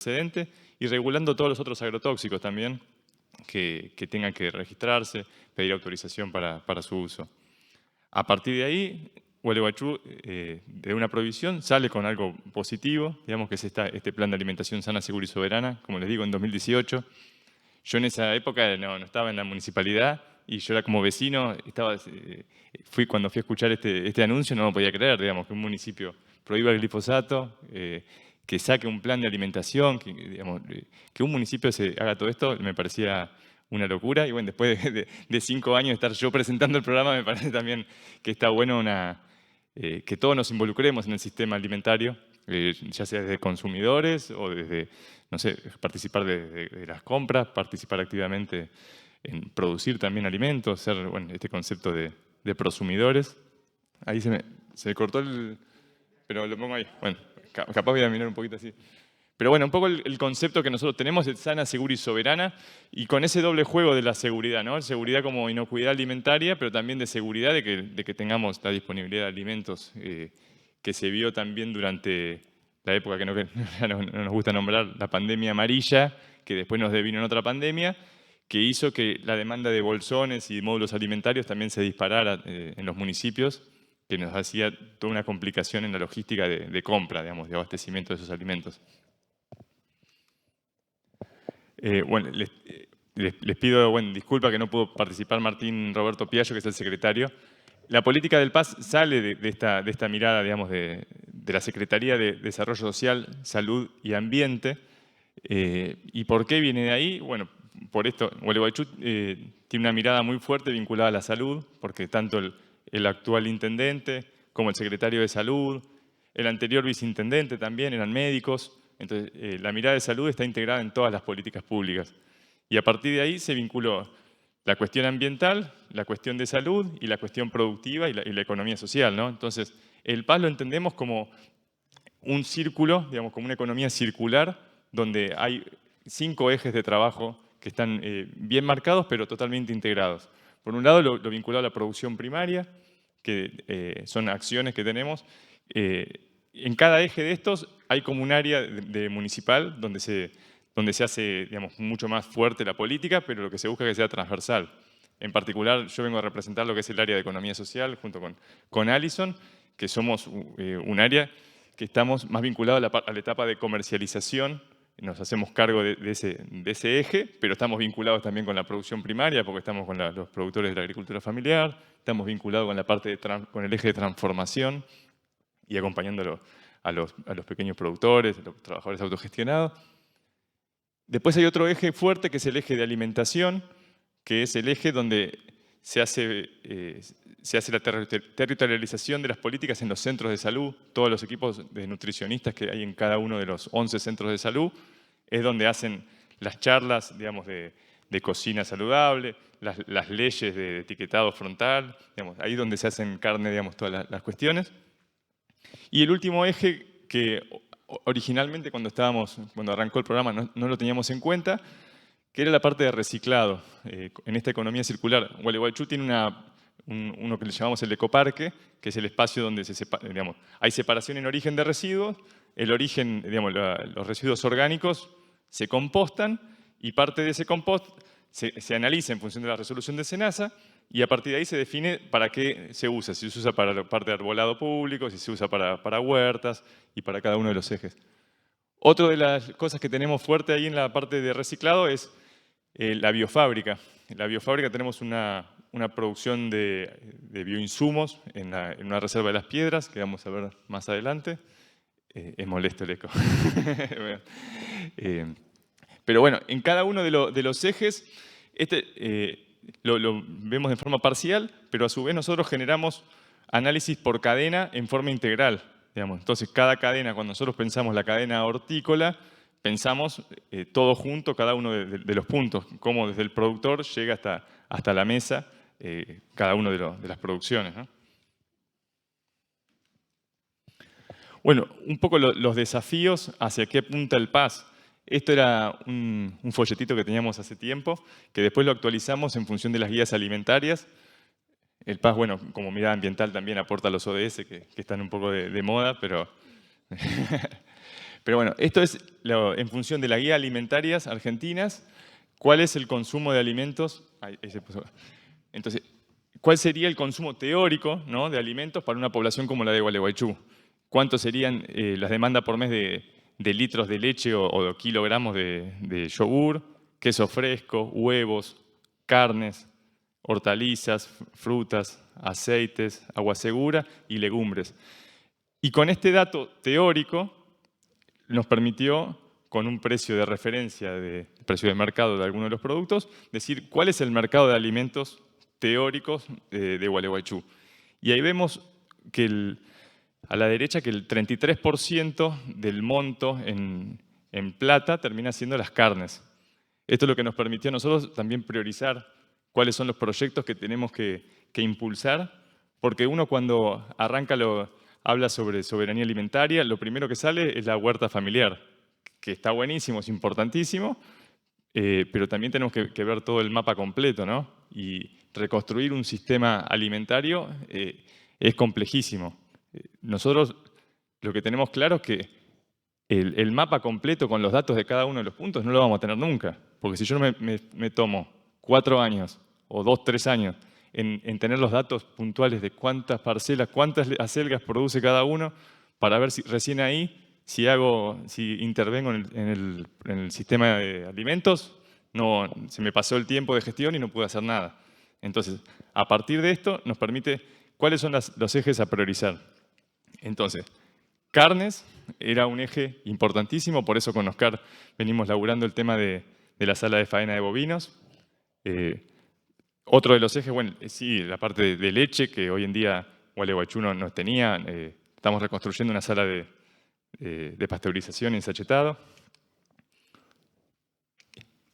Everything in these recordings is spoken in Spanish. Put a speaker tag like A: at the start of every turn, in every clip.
A: antecedente y regulando todos los otros agrotóxicos también que tengan que registrarse, pedir autorización para su uso. A partir de ahí, Gualeguaychú, de una prohibición, sale con algo positivo, digamos que es este plan de alimentación sana, segura y soberana, como les digo, en 2018. Yo en esa época no estaba en la municipalidad y yo era como vecino, cuando fui a escuchar este anuncio no lo podía creer, digamos, que un municipio prohíba el glifosato, que saque un plan de alimentación, que un municipio se haga todo esto, me parecía una locura. Y bueno, después de 5 años de estar yo presentando el programa, me parece también que está bueno que todos nos involucremos en el sistema alimentario, ya sea desde consumidores o desde, no sé, participar de las compras, participar activamente en producir también alimentos, ser, bueno, este concepto de prosumidores. Ahí se me cortó pero lo pongo ahí. Bueno, capaz voy a mirar un poquito así. Pero bueno, un poco el concepto que nosotros tenemos es sana, segura y soberana, y con ese doble juego de la seguridad, ¿no? Seguridad como inocuidad alimentaria, pero también de seguridad de que tengamos la disponibilidad de alimentos, que se vio también durante la época que no nos gusta nombrar, la pandemia amarilla, que después nos devino en otra pandemia, que hizo que la demanda de bolsones y módulos alimentarios también se disparara en los municipios, que nos hacía toda una complicación en la logística de compra, digamos, de abastecimiento de esos alimentos. Bueno, les pido disculpa que no pudo participar Martín Roberto Piaggio, que es el secretario. La política del PAS sale de esta mirada, digamos, de la Secretaría de Desarrollo Social, Salud y Ambiente. ¿Y por qué viene de ahí? Bueno, por esto, Gualeguaychú tiene una mirada muy fuerte vinculada a la salud, porque tanto el actual intendente como el secretario de Salud, el anterior viceintendente también eran médicos. Entonces, la mirada de salud está integrada en todas las políticas públicas. Y a partir de ahí se vinculó la cuestión ambiental, la cuestión de salud y la cuestión productiva y la economía social, ¿no? Entonces, el PAS lo entendemos como un círculo, digamos, como una economía circular, donde hay 5 ejes de trabajo que están bien marcados, pero totalmente integrados. Por un lado, lo vinculado a la producción primaria, que son acciones que tenemos. En cada eje de estos hay como un área municipal donde se hace, digamos, mucho más fuerte la política, pero lo que se busca es que sea transversal. En particular, yo vengo a representar lo que es el área de economía social junto con Alison, que somos un área que estamos más vinculados a la etapa de comercialización. Nos hacemos cargo de ese eje, pero estamos vinculados también con la producción primaria, porque estamos con los productores de la agricultura familiar, estamos vinculados con la parte con el eje de transformación y acompañando a los pequeños productores, a los trabajadores autogestionados. Después hay otro eje fuerte que es el eje de alimentación, que es el eje donde se hace la territorialización de las políticas en los centros de salud. Todos los equipos de nutricionistas que hay en cada uno de los 11 centros de salud es donde hacen las charlas, digamos, de cocina saludable, las leyes de etiquetado frontal, digamos, ahí donde se hacen carne, digamos, todas las cuestiones. Y el último eje que originalmente cuando arrancó el programa no lo teníamos en cuenta, que era la parte de reciclado. En esta economía circular, Gualeguaychú tiene uno que le llamamos el ecoparque, que es el espacio donde hay separación en origen de residuos. El origen, digamos, los residuos orgánicos se compostan y parte de ese compost se analiza en función de la resolución de SENASA y a partir de ahí se define para qué se usa, si se usa para la parte de arbolado público, si se usa para huertas y para cada uno de los ejes. Otra de las cosas que tenemos fuerte ahí en la parte de reciclado es la biofábrica. En la biofábrica tenemos una producción de bioinsumos en una reserva de las piedras, que vamos a ver más adelante. Es molesto el eco. Pero bueno, en cada uno de los ejes, lo vemos de forma parcial, pero a su vez nosotros generamos análisis por cadena en forma integral. Digamos. Entonces, cada cadena, cuando nosotros pensamos la cadena hortícola, pensamos todo junto, cada uno de los puntos, cómo desde el productor llega hasta la mesa cada uno de las producciones, ¿no? Bueno, un poco los desafíos hacia qué apunta el PAS. Esto era un folletito que teníamos hace tiempo, que después lo actualizamos en función de las guías alimentarias. El PAS, bueno, como mirada ambiental también aporta los ODS, que están un poco de moda, pero Pero bueno, esto es en función de la guía alimentarias argentinas, cuál es el consumo de alimentos. Ahí se puso. Entonces, ¿cuál sería el consumo teórico, ¿no?, de alimentos para una población como la de Gualeguaychú? ¿Cuántos serían las demandas por mes de litros de leche o de kilogramos de yogur, queso fresco, huevos, carnes, hortalizas, frutas, aceites, agua segura y legumbres? Y con este dato teórico nos permitió, con un precio de referencia, precio de mercado de algunos de los productos, decir cuál es el mercado de alimentos teóricos de Gualeguaychú. Y ahí vemos que a la derecha que el 33% del monto en plata termina siendo las carnes. Esto es lo que nos permitió a nosotros también priorizar cuáles son los proyectos que tenemos que impulsar, porque uno cuando arranca habla sobre soberanía alimentaria, lo primero que sale es la huerta familiar, que está buenísimo, es importantísimo, pero también tenemos que ver todo el mapa completo, ¿no? Y reconstruir un sistema alimentario es complejísimo. Nosotros lo que tenemos claro es que el mapa completo con los datos de cada uno de los puntos no lo vamos a tener nunca, porque si yo me tomo 4 años o 2, 3 años en tener los datos puntuales de cuántas parcelas, cuántas acelgas produce cada uno, para ver si recién ahí, si intervengo en el sistema de alimentos, no, se me pasó el tiempo de gestión y no pude hacer nada. Entonces, a partir de esto nos permite cuáles son los ejes a priorizar. Entonces, carnes era un eje importantísimo, por eso con Oscar venimos laburando el tema de la sala de faena de bovinos. Otro de los ejes, bueno, sí, la parte de leche, que hoy en día Gualeguaychú no tenía. Estamos reconstruyendo una sala de pasteurización en sachetado.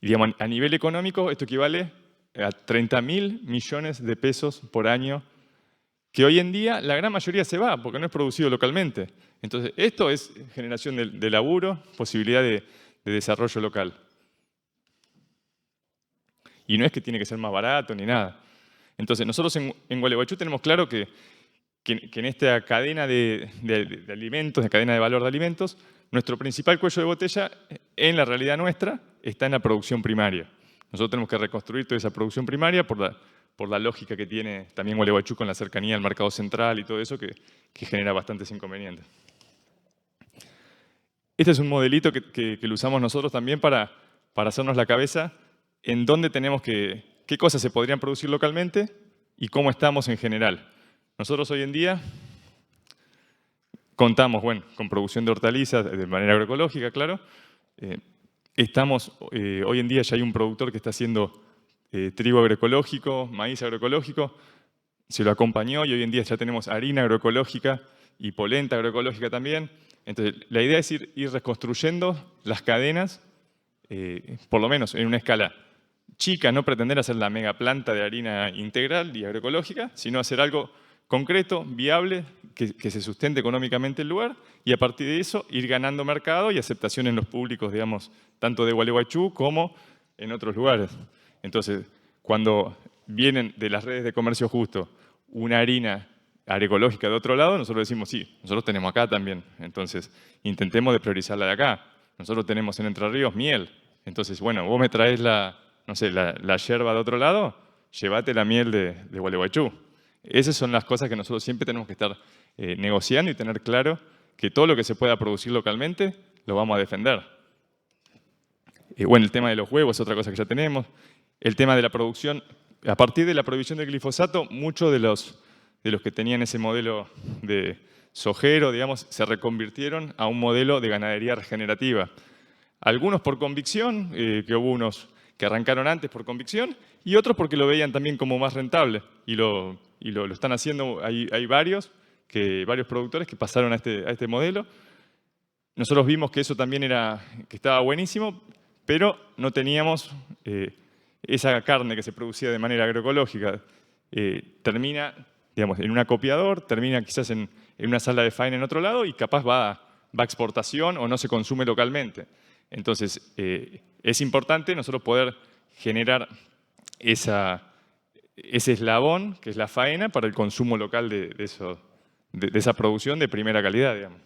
A: Y digamos, a nivel económico, esto equivale a 30.000 millones de pesos por año, que hoy en día la gran mayoría se va, porque no es producido localmente. Entonces, esto es generación de laburo, posibilidad de desarrollo local. Y no es que tiene que ser más barato ni nada. Entonces, nosotros en Gualeguaychú tenemos claro que en esta cadena de alimentos, de cadena de valor de alimentos, nuestro principal cuello de botella, en la realidad nuestra, está en la producción primaria. Nosotros tenemos que reconstruir toda esa producción primaria por la lógica que tiene también Gualeguaychú con la cercanía al mercado central y todo eso que genera bastantes inconvenientes. Este es un modelito que lo usamos nosotros también para hacernos la cabeza en dónde tenemos qué cosas se podrían producir localmente y cómo estamos en general. Nosotros hoy en día contamos, bueno, con producción de hortalizas de manera agroecológica, claro. Hoy en día ya hay un productor que está haciendo trigo agroecológico, maíz agroecológico, se lo acompañó y hoy en día ya tenemos harina agroecológica y polenta agroecológica también. Entonces, la idea es ir reconstruyendo las cadenas, por lo menos en una escala chica, no pretender hacer la mega planta de harina integral y agroecológica, sino hacer algo concreto, viable, que se sustente económicamente el lugar y a partir de eso ir ganando mercado y aceptación en los públicos, digamos, tanto de Gualeguaychú como en otros lugares. Entonces, cuando vienen de las redes de comercio justo una harina agroecológica de otro lado, nosotros decimos, sí, nosotros tenemos acá también. Entonces, intentemos de priorizarla de acá. Nosotros tenemos en Entre Ríos miel. Entonces, bueno, vos me traes la yerba de otro lado, llévate la miel de Gualeguaychú. Esas son las cosas que nosotros siempre tenemos que estar negociando y tener claro que todo lo que se pueda producir localmente lo vamos a defender. Bueno, el tema de los huevos es otra cosa que ya tenemos. El tema de la producción, a partir de la prohibición del glifosato, muchos de los que tenían ese modelo de sojero, digamos, se reconvirtieron a un modelo de ganadería regenerativa. Algunos por convicción, que hubo unos que arrancaron antes por convicción, y otros porque lo veían también como más rentable, y lo están haciendo. Hay varios productores que pasaron a este modelo. Nosotros vimos que eso también que estaba buenísimo, pero no teníamos esa carne que se producía de manera agroecológica. Termina, digamos, en un acopiador, termina quizás en una sala de faena en otro lado y capaz va a exportación o no se consume localmente. Entonces, es importante nosotros poder generar ese eslabón, que es la faena, para el consumo local de esa producción de primera calidad, digamos.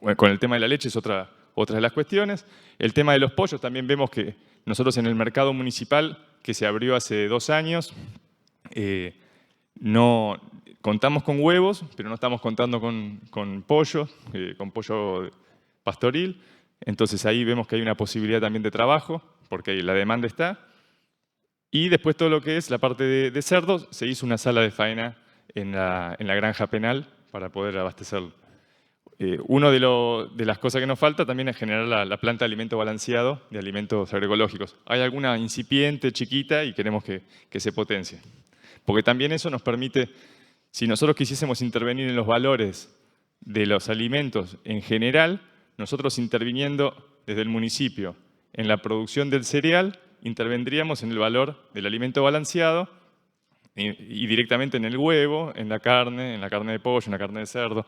A: bueno, con el tema de la leche es otra de las cuestiones. El tema de los pollos, también vemos que nosotros en el mercado municipal, que se abrió hace 2 años, no contamos con huevos, pero no estamos contando con pollo pastoril. Entonces ahí vemos que hay una posibilidad también de trabajo, porque ahí la demanda está. Y después todo lo que es la parte de cerdos, se hizo una sala de faena en la granja penal para poder abastecerlo. Una de las cosas que nos falta también es generar la planta de alimento balanceado de alimentos agroecológicos. Hay alguna incipiente, chiquita, y queremos que se potencie. Porque también eso nos permite, si nosotros quisiésemos intervenir en los valores de los alimentos en general, nosotros interviniendo desde el municipio en la producción del cereal, intervendríamos en el valor del alimento balanceado y directamente en el huevo, en la carne de pollo, en la carne de cerdo,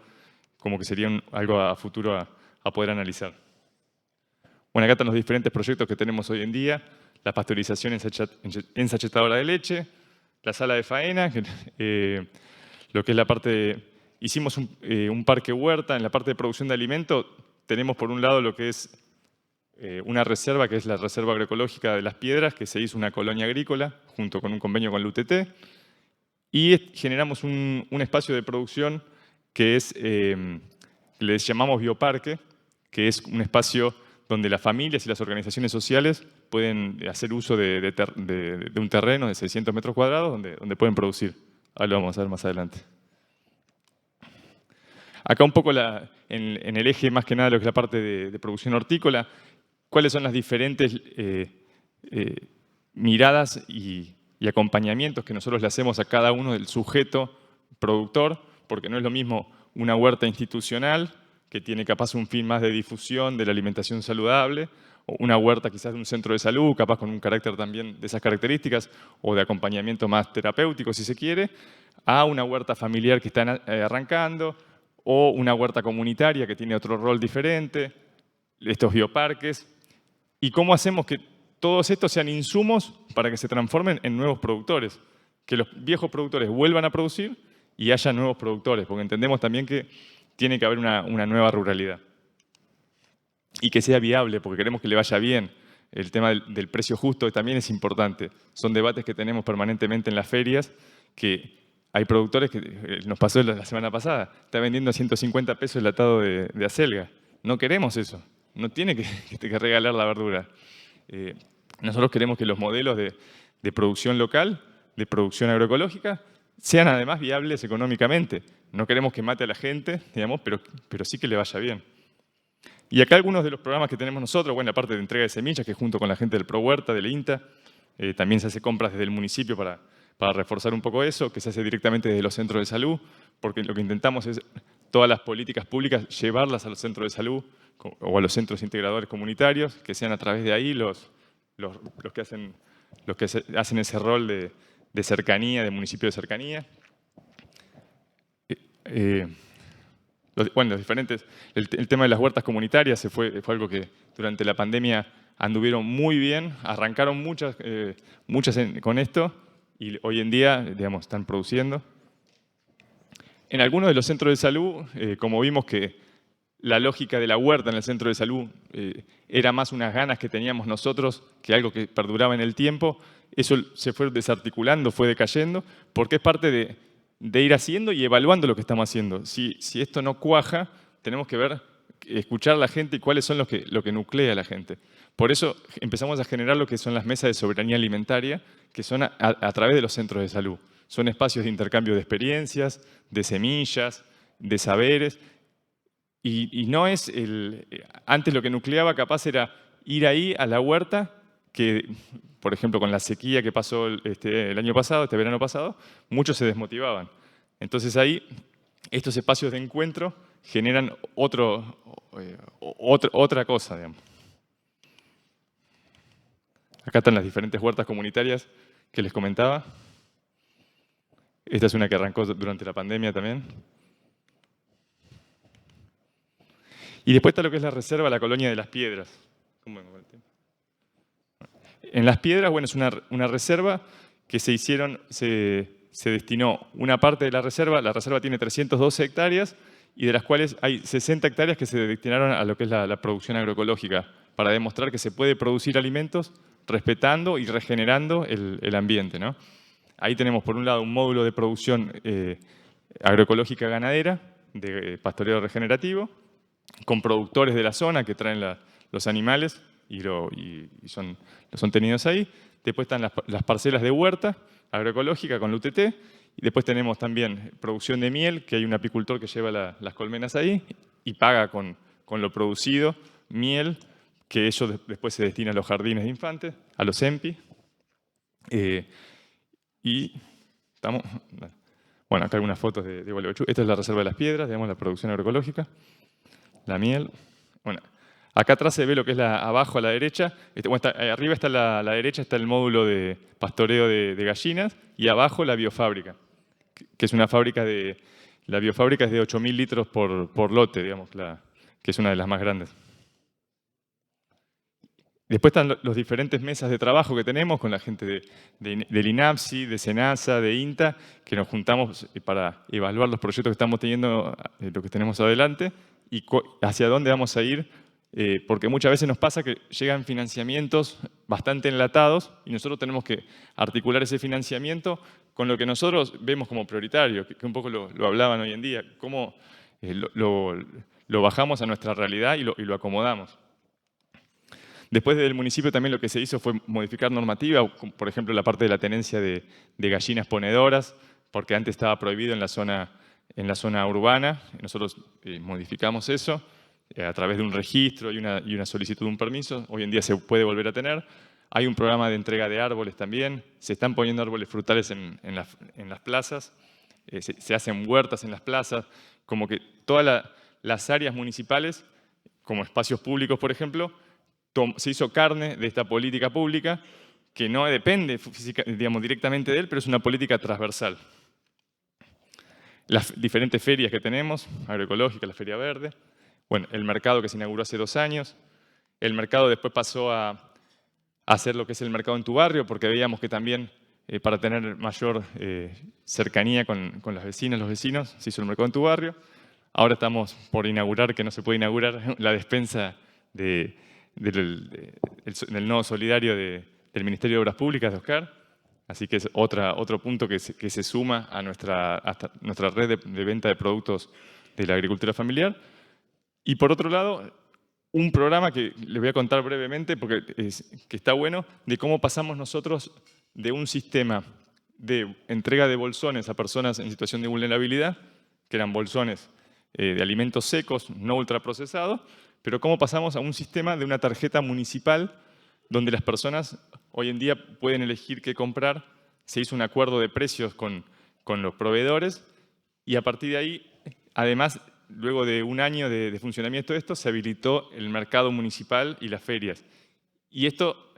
A: como que sería algo a futuro a poder analizar. Bueno, acá están los diferentes proyectos que tenemos hoy en día: la pasteurización ensachetadora de leche, la sala de faena, lo que es la parte hicimos un parque huerta. En la parte de producción de alimentos tenemos por un lado lo que es una reserva, que es la Reserva Agroecológica de las Piedras, que se hizo una colonia agrícola junto con un convenio con la UTT, y generamos un espacio de producción que es, les llamamos bioparque, que es un espacio donde las familias y las organizaciones sociales pueden hacer uso de un terreno de 600 metros cuadrados donde pueden producir. Ahora lo vamos a ver más adelante. Acá un poco en el eje más que nada lo que es la parte de producción hortícola, cuáles son las diferentes miradas y acompañamientos que nosotros le hacemos a cada uno del sujeto productor, porque no es lo mismo una huerta institucional que tiene capaz un fin más de difusión de la alimentación saludable, o una huerta quizás de un centro de salud, capaz con un carácter también de esas características, o de acompañamiento más terapéutico si se quiere, a una huerta familiar que está arrancando, o una huerta comunitaria que tiene otro rol diferente, estos bioparques. ¿Y cómo hacemos que todos estos sean insumos para que se transformen en nuevos productores? Que los viejos productores vuelvan a producir y haya nuevos productores, porque entendemos también que tiene que haber una nueva ruralidad. Y que sea viable, porque queremos que le vaya bien. El tema del precio justo también es importante. Son debates que tenemos permanentemente en las ferias, que hay productores que, nos pasó la semana pasada, está vendiendo a 150 pesos el atado de acelga. No queremos eso. No tiene que regalar la verdura. Nosotros queremos que los modelos de producción local, de producción agroecológica, sean además viables económicamente. No queremos que mate a la gente, digamos, pero sí que le vaya bien. Y acá algunos de los programas que tenemos nosotros, bueno, la parte de entrega de semillas, que junto con la gente del Pro Huerta, del INTA, también se hace compras desde el municipio para reforzar un poco eso, que se hace directamente desde los centros de salud, porque lo que intentamos es todas las políticas públicas llevarlas a los centros de salud o a los centros integradores comunitarios, que sean a través de ahí los que hacen ese rol de cercanía, de municipio de cercanía. Los diferentes, el tema de las huertas comunitarias fue algo que durante la pandemia anduvieron muy bien, arrancaron muchas con esto y hoy en día, digamos, están produciendo. En algunos de los centros de salud, como vimos que la lógica de la huerta en el centro de salud era más unas ganas que teníamos nosotros que algo que perduraba en el tiempo, eso se fue desarticulando, fue decayendo, porque es parte de ir haciendo y evaluando lo que estamos haciendo. Si esto no cuaja, tenemos que escuchar a la gente y cuáles son lo que nuclea a la gente. Por eso empezamos a generar lo que son las mesas de soberanía alimentaria, que son a través de los centros de salud. Son espacios de intercambio de experiencias, de semillas, de saberes. Y no es antes lo que nucleaba capaz era ir ahí a la huerta, que por ejemplo con la sequía que pasó el año pasado, este verano pasado, muchos se desmotivaban. Entonces ahí estos espacios de encuentro generan otra cosa, digamos. Acá están las diferentes huertas comunitarias que les comentaba. Esta es una que arrancó durante la pandemia también. Y después está lo que es la reserva, la colonia de las Piedras. En las Piedras, bueno, es una reserva que se destinó una parte de la reserva tiene 312 hectáreas y de las cuales hay 60 hectáreas que se destinaron a lo que es la producción agroecológica, para demostrar que se puede producir alimentos respetando y regenerando el ambiente, ¿no? Ahí tenemos, por un lado, un módulo de producción agroecológica ganadera, de pastoreo regenerativo, con productores de la zona que traen los animales y son tenidos ahí. Después están las parcelas de huerta agroecológica con la UTT. Y después tenemos también producción de miel, que hay un apicultor que lleva las colmenas ahí y paga con lo producido miel, que eso después se destina a los jardines de infantes, a los EMPI. Y estamos... Bueno, acá hay unas fotos de Gualeguaychú. Esta es la Reserva de las Piedras, digamos, la producción agroecológica. La miel. Bueno, acá atrás se ve lo que es abajo a la derecha. Arriba está la derecha, está el módulo de pastoreo de gallinas, y abajo la biofábrica, que es una fábrica de... La biofábrica es de 8.000 litros por lote, digamos, que es una de las más grandes. Después están los diferentes mesas de trabajo que tenemos con la gente del INAPSI, de SENASA, de INTA, que nos juntamos para evaluar los proyectos que estamos teniendo, lo que tenemos adelante, y hacia dónde vamos a ir, porque muchas veces nos pasa que llegan financiamientos bastante enlatados y nosotros tenemos que articular ese financiamiento con lo que nosotros vemos como prioritario, que un poco lo hablaban hoy en día, cómo lo bajamos a nuestra realidad y lo acomodamos. Después del municipio también lo que se hizo fue modificar normativa, por ejemplo la parte de la tenencia de gallinas ponedoras, porque antes estaba prohibido en la zona urbana. Nosotros modificamos eso a través de un registro y una solicitud de un permiso. Hoy en día se puede volver a tener. Hay un programa de entrega de árboles también. Se están poniendo árboles frutales en las plazas. Se hacen huertas en las plazas. Como que todas las áreas municipales, como espacios públicos, por ejemplo, se hizo carne de esta política pública que no depende directamente de él, pero es una política transversal. Las diferentes ferias que tenemos, agroecológica, la Feria Verde, bueno, el mercado que se inauguró hace 2 años, el mercado después pasó a hacer lo que es el mercado en tu barrio, porque veíamos que también para tener mayor cercanía con las vecinas, los vecinos, se hizo el mercado en tu barrio. Ahora estamos por inaugurar, que no se puede inaugurar, la despensa del nodo solidario del Ministerio de Obras Públicas de Oscar. Así que es otro punto que se suma a nuestra red de venta de productos de la agricultura familiar. Y por otro lado, un programa que les voy a contar brevemente, porque que está bueno, de cómo pasamos nosotros de un sistema de entrega de bolsones a personas en situación de vulnerabilidad, que eran bolsones de alimentos secos, no ultraprocesados, pero cómo pasamos a un sistema de una tarjeta municipal donde las personas hoy en día pueden elegir qué comprar. Se hizo un acuerdo de precios con los proveedores y a partir de ahí, además, luego de 1 año de funcionamiento de esto, se habilitó el mercado municipal y las ferias. Y esto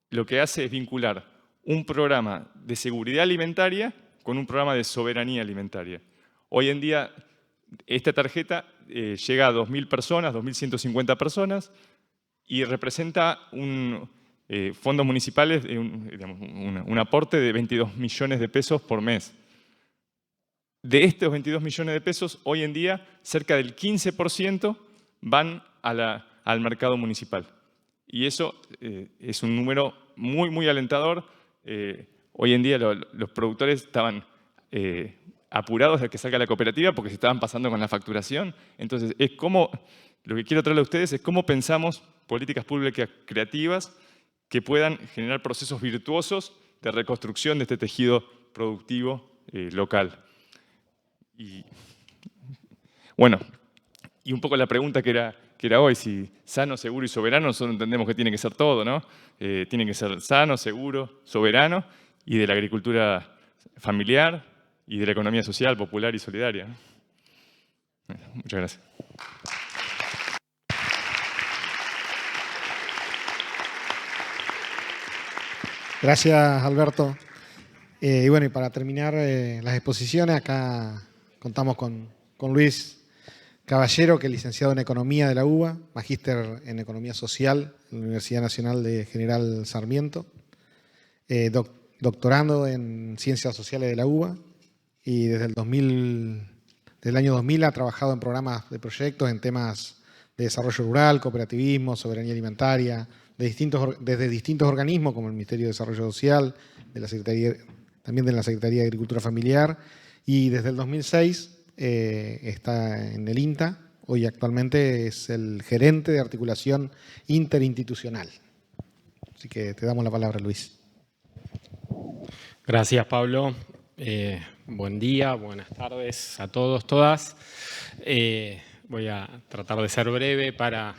A: lo que hace es vincular un programa de seguridad alimentaria con un programa de soberanía alimentaria. Hoy en día, esta tarjeta llega a 2.000 personas, 2.150 personas, y representa fondos municipales, un aporte de 22 millones de pesos por mes. De estos 22 millones de pesos, hoy en día, cerca del 15% van al mercado municipal. Y eso es un número muy, muy alentador. Hoy en día los productores estaban apurados de que salga la cooperativa porque se estaban pasando con la facturación. Entonces, lo que quiero traerle a ustedes es cómo pensamos políticas públicas creativas que puedan generar procesos virtuosos de reconstrucción de este tejido productivo local. Y bueno, y un poco la pregunta que era hoy, si sano, seguro y soberano, nosotros entendemos que tiene que ser todo, ¿no? Tiene que ser sano, seguro, soberano y de la agricultura familiar y de la economía social, popular y solidaria. Muchas gracias.
B: Gracias, Alberto. Y bueno, y para terminar las exposiciones, acá contamos con Luis Caballero, que es licenciado en Economía de la UBA, magíster en Economía Social en la Universidad Nacional de General Sarmiento, doctorando en Ciencias Sociales de la UBA, y desde desde el año 2000 ha trabajado en programas de proyectos en temas de desarrollo rural, cooperativismo, soberanía alimentaria, desde distintos organismos como el Ministerio de Desarrollo Social, también de la Secretaría de Agricultura Familiar, y desde el 2006 está en el INTA. Hoy actualmente es el gerente de articulación interinstitucional. Así que te damos la palabra, Luis.
C: Gracias, Pablo. Buen día, buenas tardes a todos, todas. Voy a tratar de ser breve para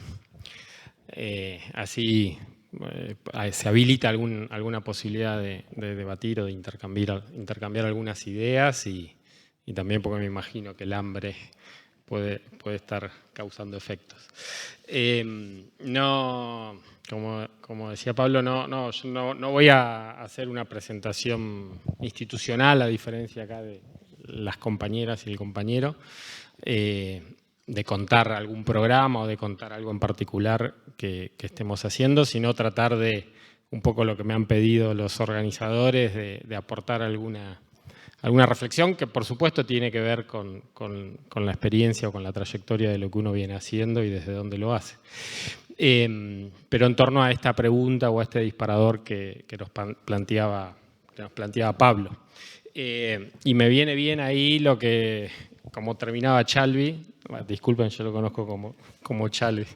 C: así se habilita alguna posibilidad de debatir o de intercambiar algunas ideas y también porque me imagino que el hambre puede estar causando efectos. Como decía Pablo, no voy a hacer una presentación institucional, a diferencia acá de las compañeras y el compañero, de contar algún programa o de contar algo en particular que estemos haciendo, sino tratar de, un poco lo que me han pedido los organizadores, de aportar alguna reflexión que por supuesto tiene que ver con la experiencia o con la trayectoria de lo que uno viene haciendo y desde dónde lo hace. Pero en torno a esta pregunta o a este disparador que nos planteaba Pablo. Y me viene bien ahí lo que, como terminaba Chalvi, disculpen, yo lo conozco como Chalvi,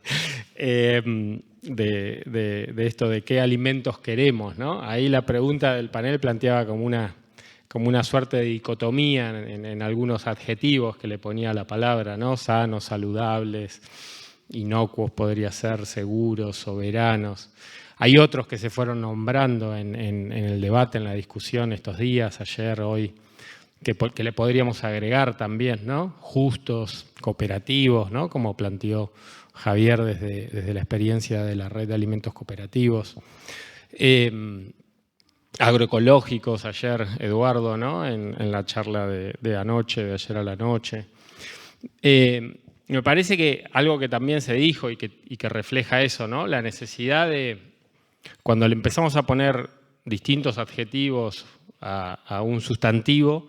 C: de esto de qué alimentos queremos, ¿no? Ahí la pregunta del panel planteaba como una suerte de dicotomía en algunos adjetivos que le ponía la palabra, ¿no? Sanos, saludables, inocuos podría ser, seguros, soberanos. Hay otros que se fueron nombrando en el debate, en la discusión estos días, ayer, hoy, que le podríamos agregar también, ¿no? Justos, cooperativos, ¿no? Como planteó Javier desde la experiencia de la red de alimentos cooperativos. Agroecológicos, ayer Eduardo, ¿no? en la charla de ayer a la noche. Me parece que algo que también se dijo y que refleja eso, ¿no? La necesidad de, cuando le empezamos a poner distintos adjetivos a un sustantivo,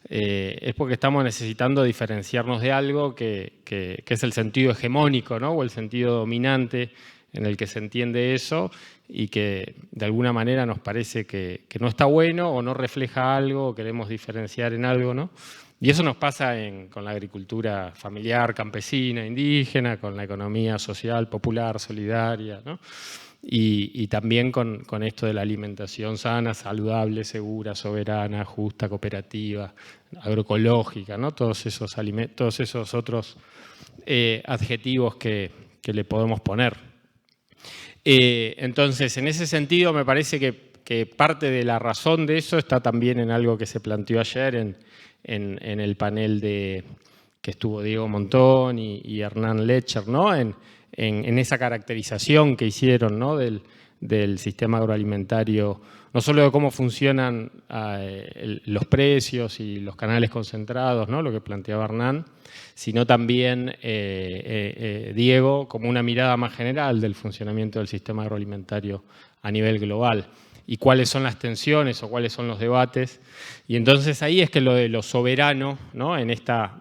C: es porque estamos necesitando diferenciarnos de algo que es el sentido hegemónico, ¿no? O el sentido dominante en el que se entiende eso y que de alguna manera nos parece que no está bueno o no refleja algo o queremos diferenciar en algo, ¿no? Y eso nos pasa con la agricultura familiar, campesina, indígena, con la economía social, popular, solidaria, ¿no? Y también con esto de la alimentación sana, saludable, segura, soberana, justa, cooperativa, agroecológica, ¿no? Todos esos otros adjetivos que le podemos poner. Entonces, en ese sentido, me parece que parte de la razón de eso está también en algo que se planteó ayer en el panel que estuvo Diego Montón y Hernán Lecher, ¿no? En esa caracterización que hicieron, ¿no? del sistema agroalimentario, no solo de cómo funcionan los precios y los canales concentrados, ¿no? Lo que planteaba Hernán, sino también Diego como una mirada más general del funcionamiento del sistema agroalimentario a nivel global y cuáles son las tensiones o cuáles son los debates. Y entonces ahí es que lo de lo soberano, ¿no? en esta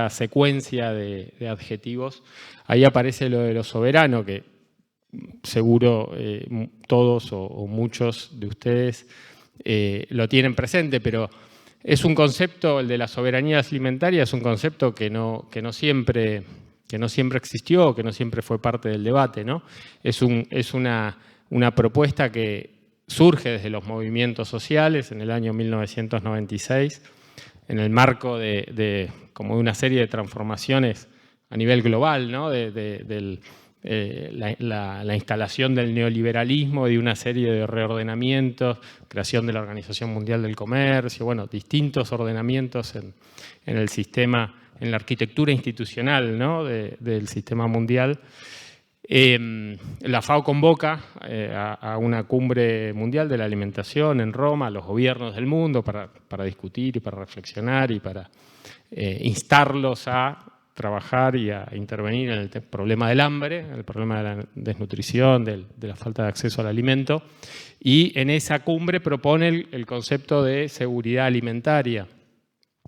C: secuencia de adjetivos, ahí aparece lo de lo soberano, que seguro todos o muchos de ustedes lo tienen presente, pero es un concepto, el de la soberanía alimentaria, es un concepto que no siempre existió, que no siempre fue parte del debate, ¿no? Es una propuesta que surge desde los movimientos sociales en el año 1996, en el marco de una serie de transformaciones a nivel global, ¿no? La instalación del neoliberalismo y de una serie de reordenamientos, creación de la Organización Mundial del Comercio, bueno, distintos ordenamientos en el sistema, en la arquitectura institucional, ¿no? del sistema mundial. La FAO convoca a una cumbre mundial de la alimentación en Roma a los gobiernos del mundo para discutir y para reflexionar y para instarlos a trabajar y a intervenir en el problema del hambre, el problema de la desnutrición, de la falta de acceso al alimento. Y en esa cumbre propone el concepto de seguridad alimentaria,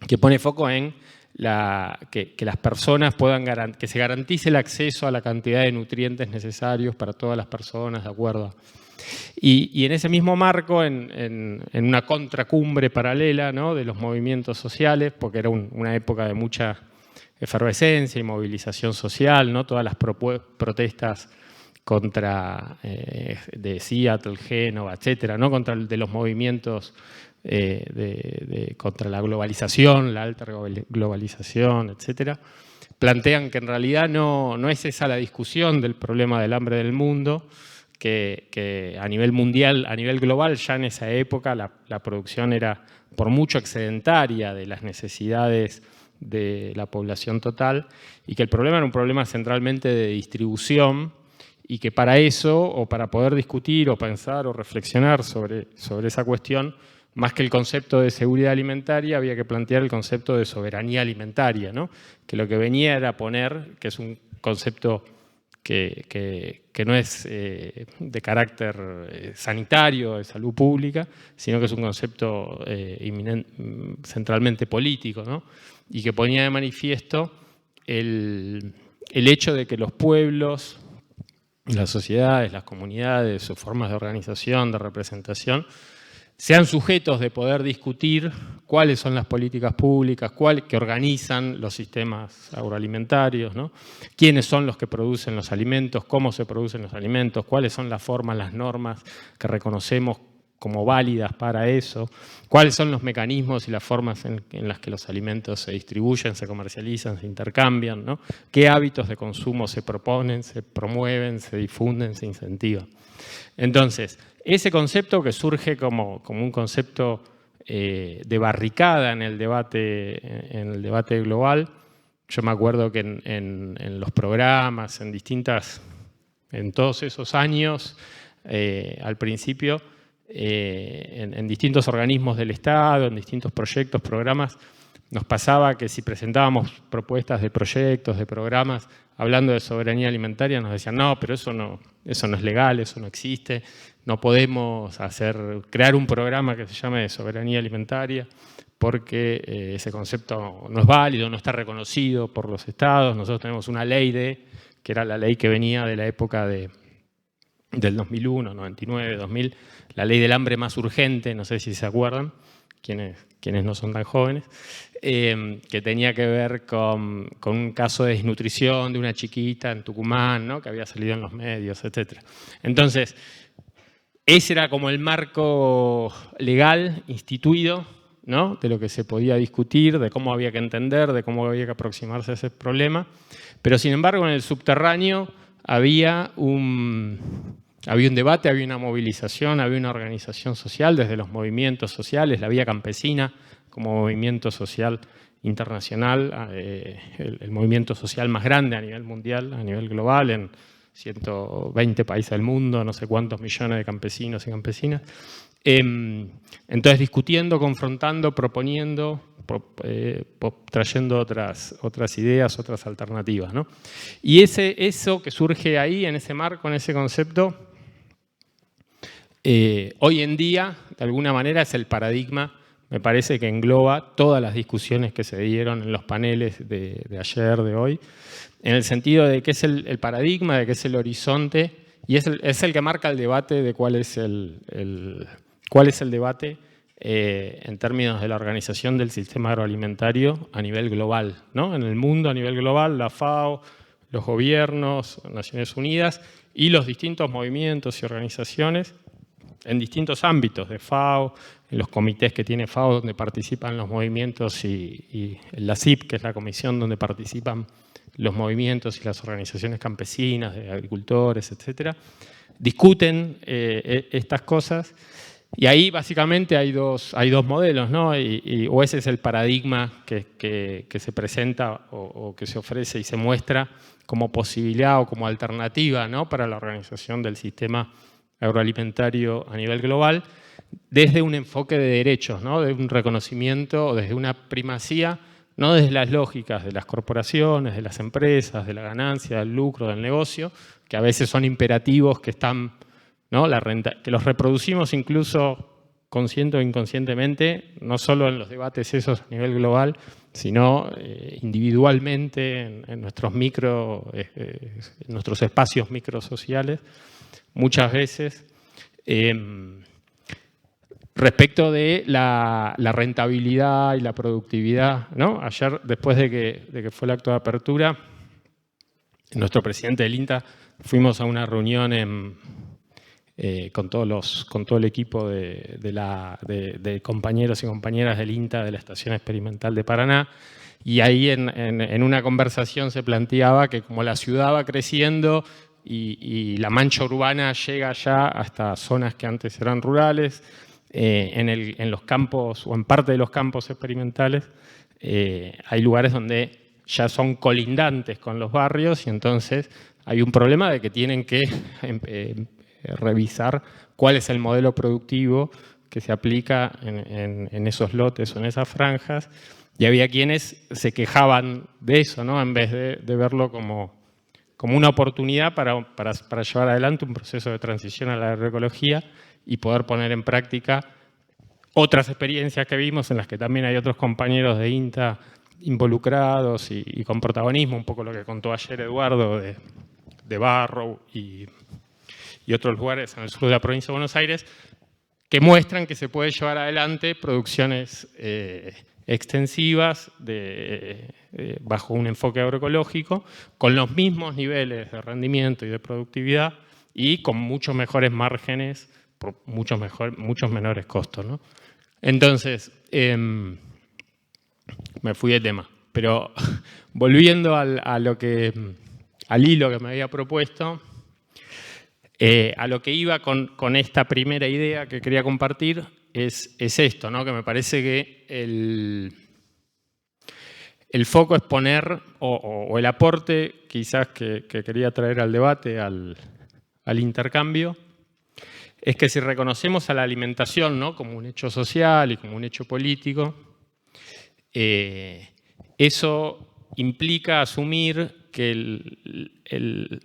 C: que pone foco en que las personas puedan que se garantice el acceso a la cantidad de nutrientes necesarios para todas las personas, ¿de acuerdo? Y en ese mismo marco, en una contracumbre paralela, ¿no?, de los movimientos sociales, porque era una época de mucha efervescencia y movilización social, ¿no?, todas las protestas contra de Seattle, Génova, etcétera, ¿no?, contra de los movimientos contra la globalización, la alta globalización, etcétera, plantean que en realidad no es esa la discusión del problema del hambre del mundo, que a nivel mundial, a nivel global, ya en esa época la producción era por mucho excedentaria de las necesidades de la población total, y que el problema era un problema centralmente de distribución, y que para eso, o para poder discutir o pensar o reflexionar sobre esa cuestión, más que el concepto de seguridad alimentaria, había que plantear el concepto de soberanía alimentaria, ¿no?, que lo que venía era poner, que es un concepto que no es de carácter sanitario, de salud pública, sino que es un concepto centralmente político, ¿no?, y que ponía de manifiesto el hecho de que los pueblos, las sociedades, las comunidades, sus formas de organización, de representación, sean sujetos de poder discutir cuáles son las políticas públicas que organizan los sistemas agroalimentarios, ¿no?, quiénes son los que producen los alimentos, cómo se producen los alimentos, cuáles son las formas, las normas que reconocemos como válidas para eso, cuáles son los mecanismos y las formas en las que los alimentos se distribuyen, se comercializan, se intercambian, ¿no?, qué hábitos de consumo se proponen, se promueven, se difunden, se incentivan. Entonces, ese concepto que surge como un concepto de barricada en el debate global, yo me acuerdo que en los programas, en todos esos años, al principio, en distintos organismos del Estado, en distintos proyectos, programas, nos pasaba que si presentábamos propuestas de proyectos, de programas, hablando de soberanía alimentaria, nos decían, no, pero eso no es legal, eso no existe, no podemos crear un programa que se llame de soberanía alimentaria porque ese concepto no es válido, no está reconocido por los estados. Nosotros tenemos una ley que era la ley que venía de la época del 2001, 99, 2000, la ley del hambre más urgente, no sé si se acuerdan, quienes no son tan jóvenes, que tenía que ver con un caso de desnutrición de una chiquita en Tucumán, ¿no?, que había salido en los medios, etc. Entonces, ese era como el marco legal instituido, ¿no?, de lo que se podía discutir, de cómo había que entender, de cómo había que aproximarse a ese problema. Pero, sin embargo, en el subterráneo había un debate, había una movilización, había una organización social desde los movimientos sociales, la Vía Campesina como movimiento social internacional, el movimiento social más grande a nivel mundial, a nivel global, en 120 países del mundo, no sé cuántos millones de campesinos y campesinas. Entonces, discutiendo, confrontando, proponiendo, trayendo otras ideas, otras alternativas, ¿no? Y eso que surge ahí, en ese marco, en ese concepto, hoy en día, de alguna manera, es el paradigma, me parece, que engloba todas las discusiones que se dieron en los paneles de ayer, de hoy, en el sentido de que es el paradigma, de que es el horizonte, y es el que marca el debate de cuál es el debate en términos de la organización del sistema agroalimentario a nivel global, ¿no? En el mundo, a nivel global, la FAO, los gobiernos, Naciones Unidas y los distintos movimientos y organizaciones en distintos ámbitos de FAO, en los comités que tiene FAO donde participan los movimientos y la CIP, que es la comisión donde participan los movimientos y las organizaciones campesinas, de agricultores, etcétera, discuten estas cosas. Y ahí básicamente hay dos modelos, ¿no? O ese es el paradigma que se presenta o que se ofrece y se muestra como posibilidad o como alternativa, ¿no?, para la organización del sistema agroalimentario a nivel global, desde un enfoque de derechos, ¿no?, de un reconocimiento, desde una primacía, no desde las lógicas de las corporaciones, de las empresas, de la ganancia, del lucro, del negocio, que a veces son imperativos que están, ¿no?, que los reproducimos incluso consciente o inconscientemente, no solo en los debates esos a nivel global, sino individualmente en nuestros nuestros espacios microsociales, muchas veces, respecto de la rentabilidad y la productividad, ¿no? Ayer, después de que fue el acto de apertura, nuestro presidente del INTA, fuimos a una reunión con todo el equipo de compañeros y compañeras del INTA de la Estación Experimental de Paraná, y ahí en una conversación se planteaba que como la ciudad va creciendo y la mancha urbana llega ya hasta zonas que antes eran rurales, en los campos o en parte de los campos experimentales hay lugares donde ya son colindantes con los barrios y entonces hay un problema de que tienen que revisar cuál es el modelo productivo que se aplica en esos lotes o en esas franjas, y había quienes se quejaban de eso, ¿no? En vez de verlo como una oportunidad para llevar adelante un proceso de transición a la agroecología y poder poner en práctica otras experiencias que vimos en las que también hay otros compañeros de INTA involucrados y con protagonismo, un poco lo que contó ayer Eduardo de Barrow y otros lugares en el sur de la provincia de Buenos Aires, que muestran que se puede llevar adelante producciones extensivas bajo un enfoque agroecológico, con los mismos niveles de rendimiento y de productividad y con muchos mejores márgenes, por muchos menores costos, ¿no? Entonces, me fui de tema, pero volviendo al hilo que me había propuesto, a lo que iba con esta primera idea que quería compartir es esto, ¿no? Que me parece que el foco es poner, o el aporte quizás que quería traer al debate, al intercambio, es que si reconocemos a la alimentación, ¿no? Como un hecho social y como un hecho político, eso implica asumir que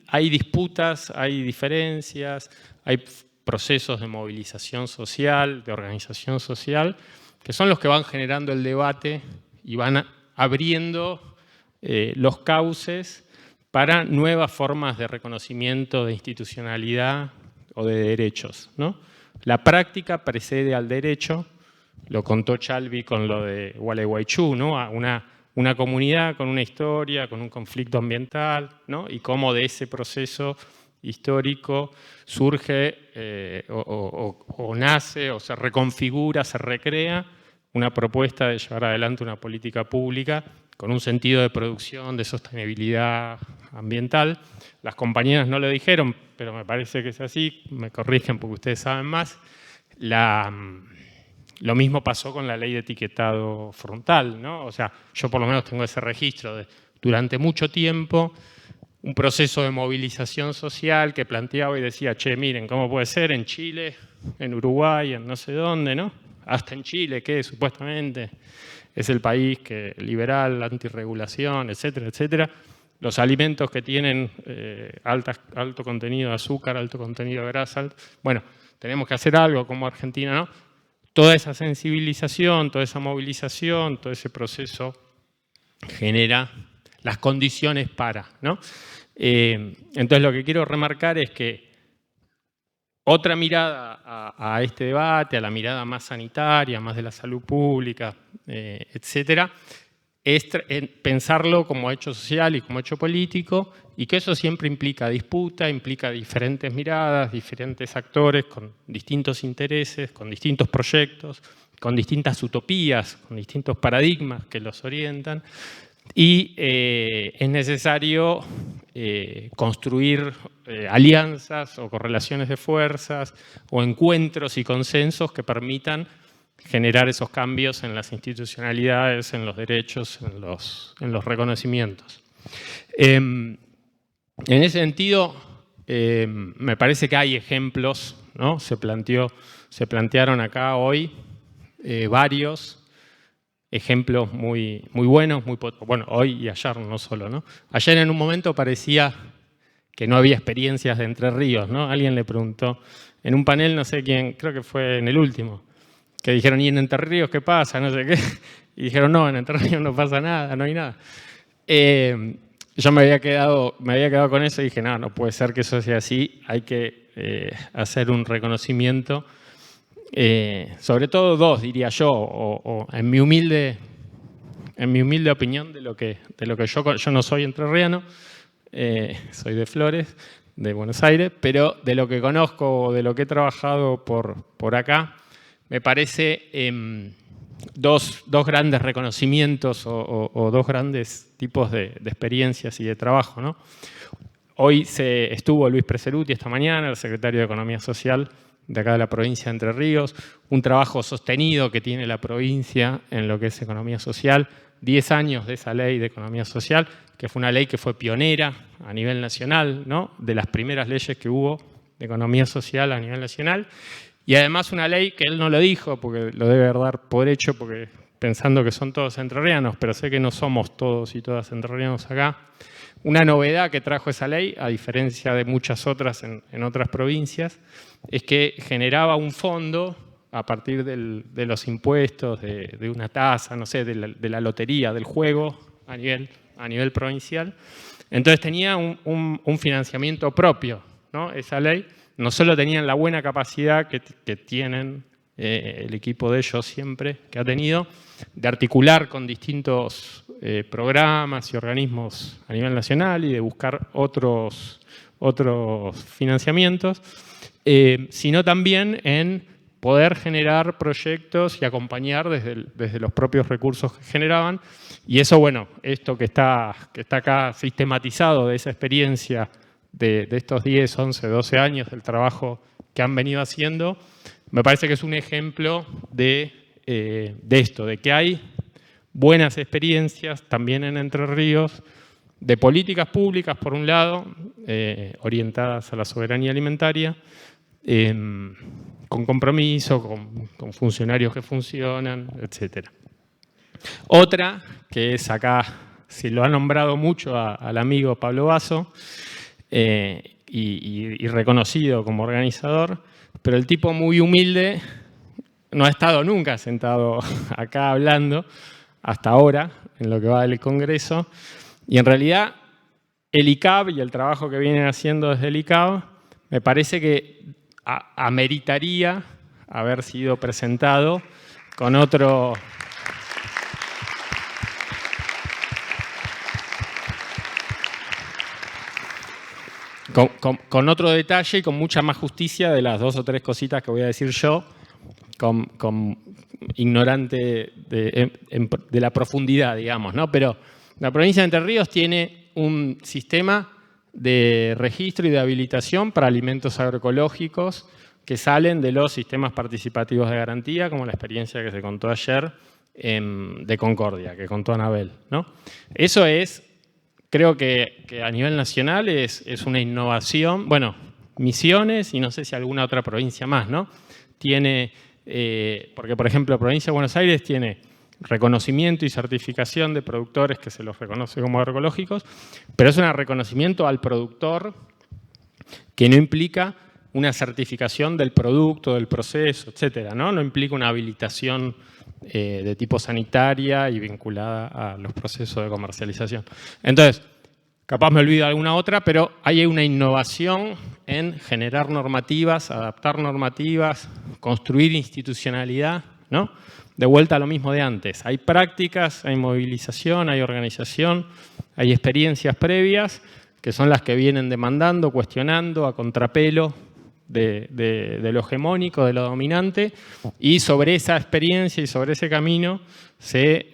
C: hay disputas, hay diferencias, hay procesos de movilización social, de organización social, que son los que van generando el debate y van abriendo los cauces para nuevas formas de reconocimiento de institucionalidad o de derechos, ¿no? La práctica precede al derecho, lo contó Chalvi con lo de Gualeguaychú, ¿no? Una comunidad con una historia, con un conflicto ambiental, ¿no? Y cómo de ese proceso histórico surge o nace o se reconfigura, se recrea una propuesta de llevar adelante una política pública con un sentido de producción, de sostenibilidad ambiental. Las compañeras no lo dijeron, pero me parece que es así, me corrigen porque ustedes saben más. Lo mismo pasó con la ley de etiquetado frontal, ¿no? O sea, yo por lo menos tengo ese registro de durante mucho tiempo un proceso de movilización social que planteaba y decía, che, miren, ¿cómo puede ser en Chile, en Uruguay, en no sé dónde, ¿no? Hasta en Chile, que supuestamente es el país que liberal, antirregulación, etcétera, etcétera. Los alimentos que tienen alto contenido de azúcar, alto contenido de grasa, bueno, tenemos que hacer algo como Argentina, ¿no? Toda esa sensibilización, toda esa movilización, todo ese proceso genera las condiciones para, ¿no? Entonces lo que quiero remarcar es que otra mirada a este debate, a la mirada más sanitaria, más de la salud pública, etcétera, es pensarlo como hecho social y como hecho político, y que eso siempre implica disputa, implica diferentes miradas, diferentes actores con distintos intereses, con distintos proyectos, con distintas utopías, con distintos paradigmas que los orientan, y es necesario construir alianzas o correlaciones de fuerzas o encuentros y consensos que permitan generar esos cambios en las institucionalidades, en los derechos, en los reconocimientos. En ese sentido, me parece que hay ejemplos, ¿no? Se plantearon acá hoy varios ejemplos muy buenos, bueno, hoy y ayer no solo, ¿no? Ayer en un momento parecía que no había experiencias de Entre Ríos, ¿no? Alguien le preguntó en un panel, no sé quién, creo que fue en el último, que dijeron, ¿y en Entre Ríos qué pasa? No sé qué. Y dijeron, no, en Entre Ríos no pasa nada, no hay nada. Yo me había quedado con eso y dije, no puede ser que eso sea así, hay que hacer un reconocimiento. Sobre todo dos, diría yo, o en mi humilde opinión de lo que yo no soy entrerriano, soy de Flores, de Buenos Aires, pero de lo que conozco, de lo que he trabajado por acá, me parece dos grandes reconocimientos o dos grandes tipos de experiencias y de trabajo, ¿no? Hoy estuvo Luis Preseruti esta mañana, el secretario de Economía Social de acá de la provincia de Entre Ríos, un trabajo sostenido que tiene la provincia en lo que es economía social, 10 años de esa ley de economía social, que fue una ley que fue pionera a nivel nacional, ¿no? De las primeras leyes que hubo de economía social a nivel nacional, y además una ley que él no lo dijo, porque lo debe dar por hecho, porque pensando que son todos entrerrianos, pero sé que no somos todos y todas entrerrianos acá. Una novedad que trajo esa ley, a diferencia de muchas otras en otras provincias, es que generaba un fondo a partir de los impuestos, de una tasa, no sé, de la lotería, del juego a nivel provincial. Entonces tenía un financiamiento propio, ¿no? Esa ley. No solo tenían la buena capacidad que tienen el equipo de ellos siempre, que ha tenido, de articular con distintos programas y organismos a nivel nacional y de buscar otros financiamientos, sino también en poder generar proyectos y acompañar desde los propios recursos que generaban. Y eso, bueno, esto que está acá sistematizado de esa experiencia de estos 10, 11, 12 años del trabajo que han venido haciendo, me parece que es un ejemplo de esto, de que hay buenas experiencias también en Entre Ríos, de políticas públicas, por un lado, orientadas a la soberanía alimentaria, con compromiso, con funcionarios que funcionan, etc. Otra, que es acá, se lo ha nombrado mucho al amigo Pablo Basso, y reconocido como organizador, pero el tipo muy humilde no ha estado nunca sentado acá hablando, hasta ahora, en lo que va del Congreso, y en realidad el ICAB y el trabajo que vienen haciendo desde el ICAB me parece que ameritaría haber sido presentado con otro... Con otro detalle y con mucha más justicia de las 2 o 3 cositas que voy a decir yo, con ignorante de la profundidad, digamos, ¿no? Pero la provincia de Entre Ríos tiene un sistema de registro y de habilitación para alimentos agroecológicos que salen de los sistemas participativos de garantía, como la experiencia que se contó ayer de Concordia, que contó Anabel, ¿no? Eso es... Creo que a nivel nacional es una innovación. Bueno, Misiones y no sé si alguna otra provincia más, ¿no? Tiene, porque por ejemplo, la provincia de Buenos Aires tiene reconocimiento y certificación de productores que se los reconoce como agroecológicos, pero es un reconocimiento al productor que no implica una certificación del producto, del proceso, etcétera, ¿no? No implica una habilitación de tipo sanitaria y vinculada a los procesos de comercialización. Entonces, capaz me olvido de alguna otra, pero hay una innovación en generar normativas, adaptar normativas, construir institucionalidad, ¿no? De vuelta a lo mismo de antes. Hay prácticas, hay movilización, hay organización, hay experiencias previas que son las que vienen demandando, cuestionando a contrapelo de lo hegemónico, de lo dominante, y sobre esa experiencia y sobre ese camino se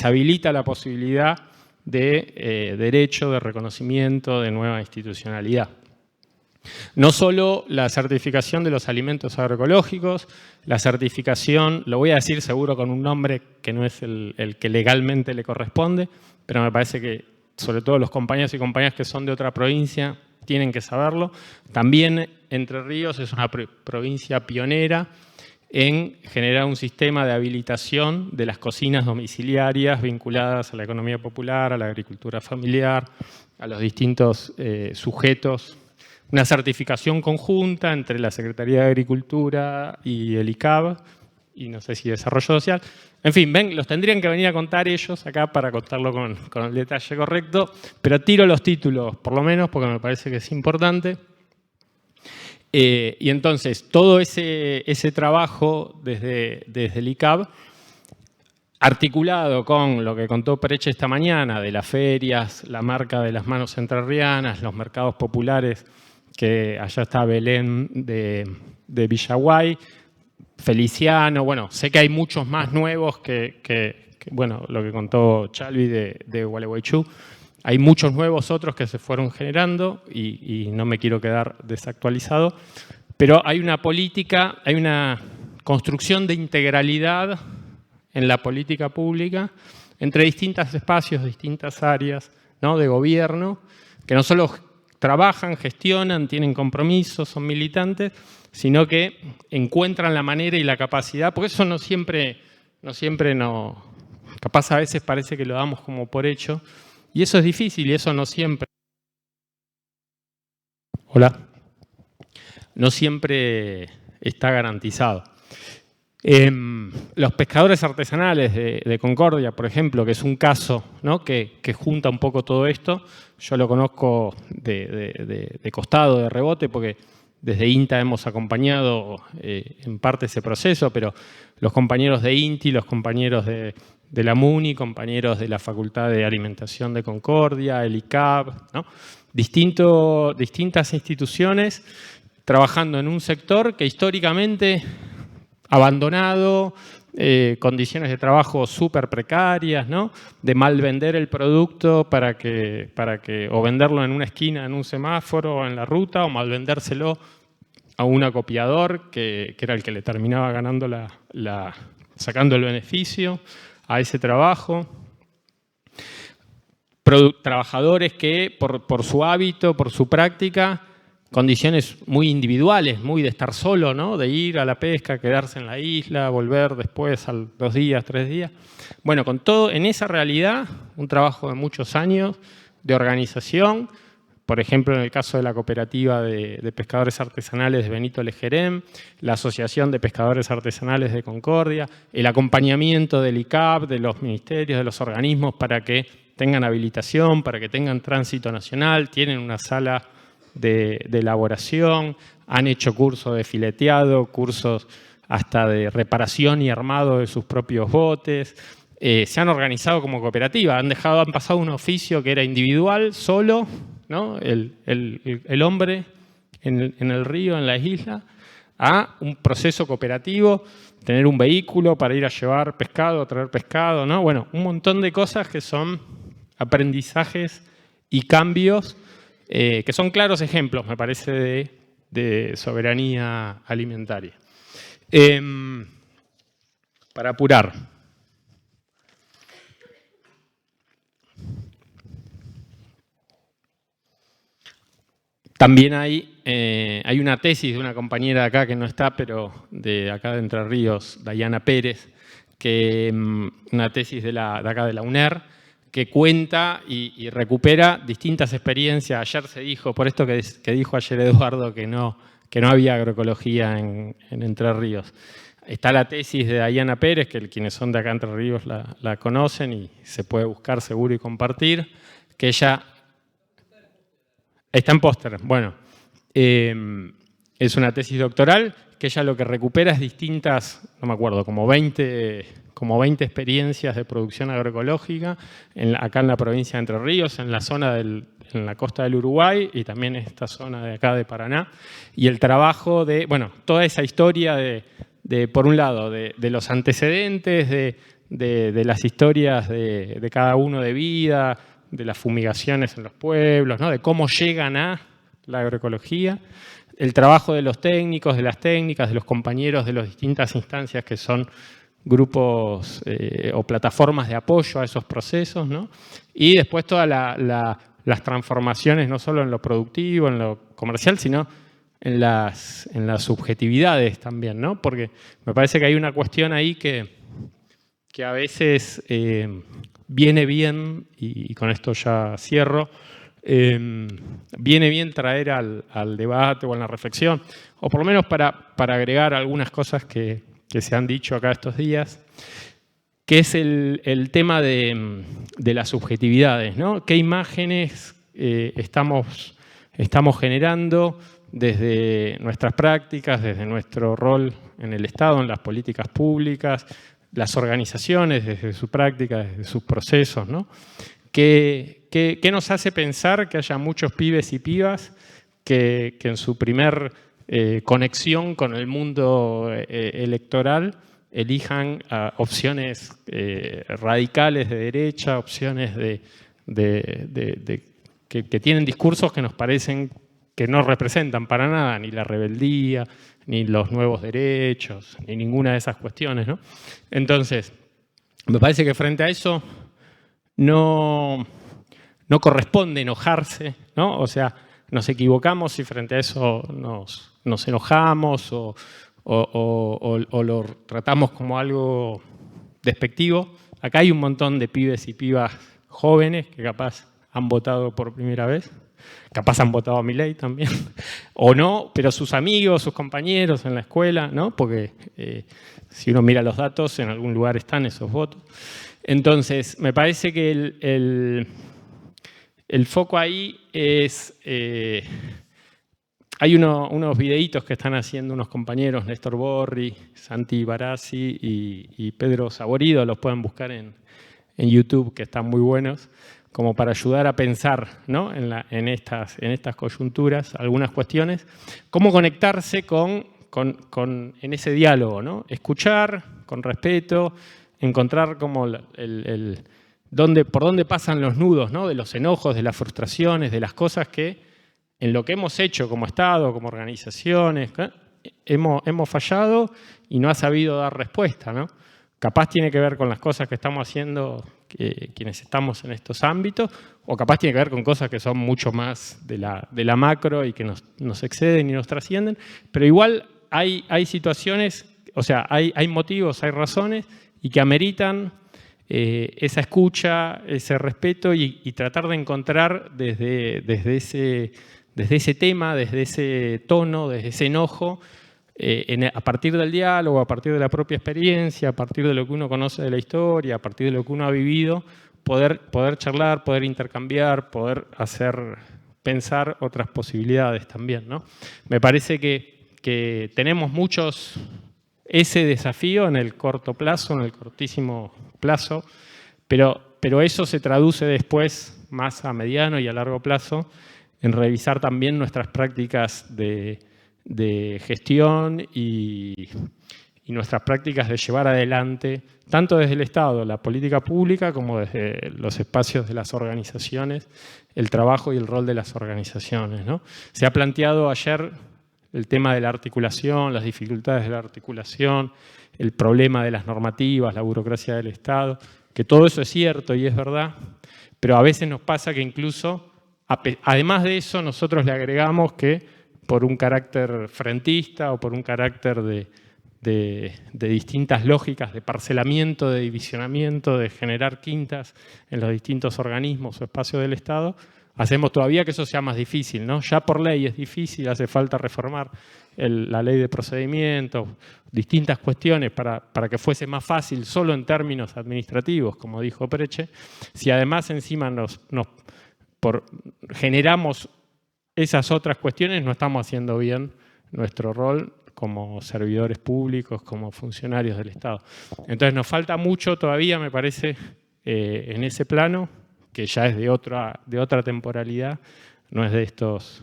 C: habilita la posibilidad de derecho, de reconocimiento, de nueva institucionalidad. No solo la certificación de los alimentos agroecológicos, la certificación, lo voy a decir seguro con un nombre que no es el que legalmente le corresponde, pero me parece que sobre todo los compañeros y compañeras que son de otra provincia tienen que saberlo. También Entre Ríos es una provincia pionera en generar un sistema de habilitación de las cocinas domiciliarias vinculadas a la economía popular, a la agricultura familiar, a los distintos sujetos. Una certificación conjunta entre la Secretaría de Agricultura y el ICAB y no sé si desarrollo social. En fin, ven, los tendrían que venir a contar ellos acá para contarlo con el detalle correcto, pero tiro los títulos por lo menos porque me parece que es importante. Y entonces todo ese trabajo desde el ICAB, articulado con lo que contó Preche esta mañana de las ferias, la marca de las manos entrerrianas, los mercados populares, que allá está Belén de Villaguay, Feliciano, bueno, sé que hay muchos más nuevos que bueno, lo que contó Chalvi de Gualeguaychú. Hay muchos nuevos otros que se fueron generando y no me quiero quedar desactualizado, pero hay una política, hay una construcción de integralidad en la política pública entre distintos espacios, distintas áreas, ¿no?, de gobierno, que no solo trabajan, gestionan, tienen compromisos, son militantes, sino que encuentran la manera y la capacidad, porque eso no siempre, capaz a veces parece que lo damos como por hecho, y eso es difícil y eso no siempre. Hola. No siempre está garantizado. Los pescadores artesanales de Concordia, por ejemplo, que es un caso, ¿no?, que junta un poco todo esto, yo lo conozco de costado, de rebote, porque desde INTA hemos acompañado en parte ese proceso, pero los compañeros de INTI, los compañeros de la MUNI, compañeros de la Facultad de Alimentación de Concordia, el ICAB, ¿no?, distintas instituciones trabajando en un sector que históricamente abandonado, condiciones de trabajo súper precarias, ¿no?, de mal vender el producto o venderlo en una esquina, en un semáforo, o en la ruta, o mal vendérselo a un acopiador que era el que le terminaba ganando sacando el beneficio a ese trabajo. Trabajadores que por su hábito, por su práctica, condiciones muy individuales, muy de estar solo, ¿no?, de ir a la pesca, quedarse en la isla, volver después 2 días, 3 días. Bueno, con todo, en esa realidad, un trabajo de muchos años de organización, por ejemplo, en el caso de la cooperativa de pescadores artesanales de Benito Lejerem, la Asociación de Pescadores Artesanales de Concordia, el acompañamiento del ICAP, de los ministerios, de los organismos para que tengan habilitación, para que tengan tránsito nacional, tienen una sala de elaboración, han hecho cursos de fileteado, cursos hasta de reparación y armado de sus propios botes, se han organizado como cooperativa, han pasado un oficio que era individual, solo, ¿no?, el hombre en el río, en la isla, a un proceso cooperativo, tener un vehículo para ir a llevar pescado, a traer pescado, ¿no? Bueno, un montón de cosas que son aprendizajes y cambios que son claros ejemplos, me parece, de soberanía alimentaria. Para apurar. También hay una tesis de una compañera acá que no está, pero de acá de Entre Ríos, Dayana Pérez, una tesis de acá de la UNER, que cuenta y recupera distintas experiencias. Ayer se dijo, por esto que dijo ayer Eduardo, que no había agroecología en Entre Ríos. Está la tesis de Dayana Pérez, que quienes son de acá Entre Ríos la conocen y se puede buscar seguro y compartir, que ella está en póster. Bueno, es una tesis doctoral que ella lo que recupera es distintas, no me acuerdo, como 20 experiencias de producción agroecológica acá en la provincia de Entre Ríos, en la costa del Uruguay y también en esta zona de acá de Paraná. Y el trabajo de, bueno, toda esa historia por un lado, de los antecedentes, de las historias de cada uno de vida, de las fumigaciones en los pueblos, ¿no?, de cómo llegan a la agroecología, el trabajo de los técnicos, de las técnicas, de los compañeros de las distintas instancias que son grupos o plataformas de apoyo a esos procesos, ¿no? Y después todas las transformaciones, no solo en lo productivo, en lo comercial, sino en las subjetividades también, ¿no? Porque me parece que hay una cuestión ahí que a veces viene bien, y con esto ya cierro, viene bien traer al debate o a la reflexión, o por lo menos para agregar algunas cosas que que se han dicho acá estos días, que es el tema de las subjetividades, ¿no? ¿Qué imágenes estamos generando desde nuestras prácticas, desde nuestro rol en el Estado, en las políticas públicas, las organizaciones desde su práctica, desde sus procesos, ¿no? ¿Qué nos hace pensar que haya muchos pibes y pibas que en su primer conexión con el mundo electoral elijan opciones radicales de derecha, opciones que tienen discursos que nos parecen que no representan para nada ni la rebeldía, ni los nuevos derechos, ni ninguna de esas cuestiones, ¿no? Entonces, me parece que frente a eso no corresponde enojarse, ¿no? O sea, nos equivocamos si frente a eso nos enojamos o lo tratamos como algo despectivo. Acá hay un montón de pibes y pibas jóvenes que capaz han votado por primera vez, capaz han votado a Milei también, o no, pero sus amigos, sus compañeros en la escuela, ¿no? Porque si uno mira los datos, en algún lugar están esos votos. Entonces, me parece que el foco ahí es... hay unos videitos que están haciendo unos compañeros, Néstor Borri, Santi Barassi y Pedro Saborido, los pueden buscar en YouTube, que están muy buenos, como para ayudar a pensar, ¿no? en estas coyunturas, algunas cuestiones, cómo conectarse en ese diálogo, ¿no? Escuchar con respeto, encontrar como por dónde pasan los nudos, ¿no? De los enojos, de las frustraciones, de las cosas que en lo que hemos hecho como Estado, como organizaciones, hemos fallado y no ha sabido dar respuesta, ¿no? Capaz tiene que ver con las cosas que estamos haciendo quienes estamos en estos ámbitos, o capaz tiene que ver con cosas que son mucho más de la macro y que nos exceden y nos trascienden, pero igual hay situaciones, o sea, hay motivos, hay razones y que ameritan esa escucha, ese respeto y tratar de encontrar desde ese tema, desde ese tono, desde ese enojo, a partir del diálogo, a partir de la propia experiencia, a partir de lo que uno conoce de la historia, a partir de lo que uno ha vivido, poder charlar, poder intercambiar, poder hacer pensar otras posibilidades también, ¿no? Me parece que tenemos ese desafío en el corto plazo, en el cortísimo plazo, pero eso se traduce después, más a mediano y a largo plazo, en revisar también nuestras prácticas de gestión y nuestras prácticas de llevar adelante, tanto desde el Estado, la política pública, como desde los espacios de las organizaciones, el trabajo y el rol de las organizaciones, ¿no? Se ha planteado ayer el tema de la articulación, las dificultades de la articulación, el problema de las normativas, la burocracia del Estado, que todo eso es cierto y es verdad, pero a veces nos pasa que incluso, además de eso, nosotros le agregamos que por un carácter frentista o por un carácter de distintas lógicas de parcelamiento, de divisionamiento, de generar quintas en los distintos organismos o espacios del Estado, hacemos todavía que eso sea más difícil, ¿no? Ya por ley es difícil, hace falta reformar la ley de procedimientos, distintas cuestiones para que fuese más fácil solo en términos administrativos, como dijo Preche. Si además encima generamos esas otras cuestiones, no estamos haciendo bien nuestro rol como servidores públicos, como funcionarios del Estado. Entonces nos falta mucho todavía, me parece, en ese plano, que ya es de otra temporalidad, no es de estos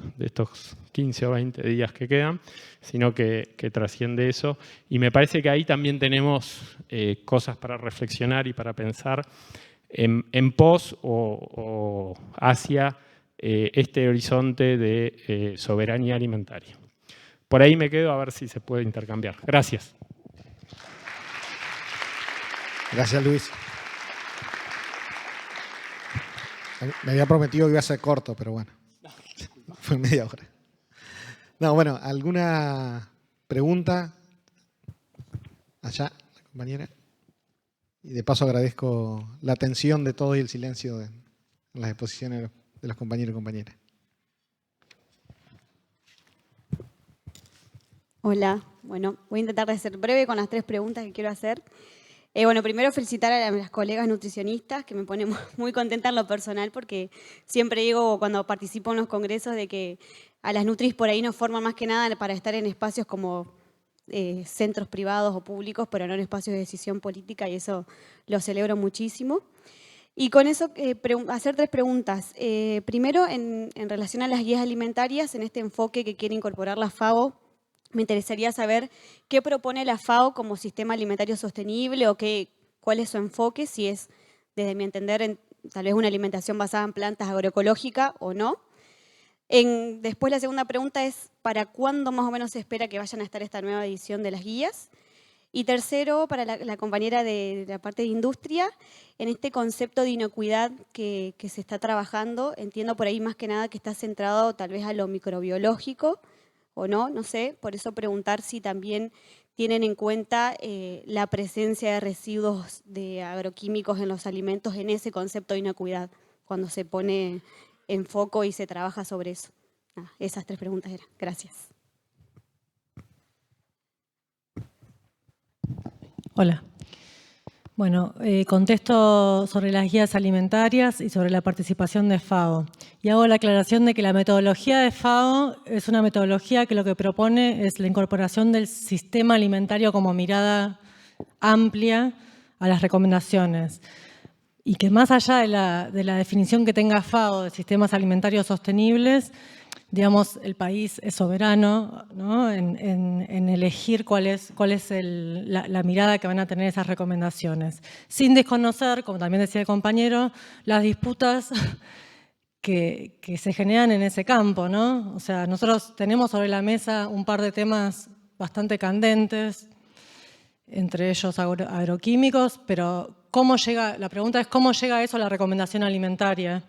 C: 15 o 20 días que quedan, sino que trasciende eso. Y me parece que ahí también tenemos cosas para reflexionar y para pensar en pos o hacia este horizonte de soberanía alimentaria. Por ahí me quedo a ver si se puede intercambiar. Gracias.
B: Gracias, Luis. Me había prometido que iba a ser corto, pero bueno, fue media hora. No, bueno, ¿alguna pregunta? Allá, la compañera. Y de paso agradezco la atención de todos y el silencio en las exposiciones de los compañeros y compañeras.
D: Hola, Bueno, voy a intentar de ser breve con las 3 preguntas que quiero hacer. Bueno, primero felicitar a las colegas nutricionistas, que me pone muy contenta en lo personal, porque siempre digo cuando participo en los congresos de que a las nutris por ahí nos forman más que nada para estar en espacios como centros privados o públicos, pero no en espacios de decisión política, y eso lo celebro muchísimo. Y con eso hacer 3 preguntas. Primero, en relación a las guías alimentarias, en este enfoque que quiere incorporar la FAO, me interesaría saber qué propone la FAO como sistema alimentario sostenible o cuál es su enfoque, si es, desde mi entender, tal vez una alimentación basada en plantas agroecológica o no. Después la segunda pregunta es, ¿para cuándo más o menos se espera que vayan a estar esta nueva edición de las guías? Y tercero, para la compañera de la parte de industria, en este concepto de inocuidad que se está trabajando, entiendo por ahí más que nada que está centrado tal vez a lo microbiológico, o no sé, por eso preguntar si también tienen en cuenta la presencia de residuos de agroquímicos en los alimentos en ese concepto de inocuidad, cuando se pone en foco y se trabaja sobre eso. Esas 3 preguntas eran. Gracias.
E: Hola. Bueno, contesto sobre las guías alimentarias y sobre la participación de FAO. Y hago la aclaración de que la metodología de FAO es una metodología que lo que propone es la incorporación del sistema alimentario como mirada amplia a las recomendaciones. Y que más allá de la definición que tenga FAO de sistemas alimentarios sostenibles, digamos, el país es soberano, ¿no?, en elegir cuál es la mirada que van a tener esas recomendaciones. Sin desconocer, como también decía el compañero, las disputas que se generan en ese campo, ¿no? O sea, nosotros tenemos sobre la mesa un par de temas bastante candentes, entre ellos agroquímicos, pero la pregunta es cómo llega eso a la recomendación alimentaria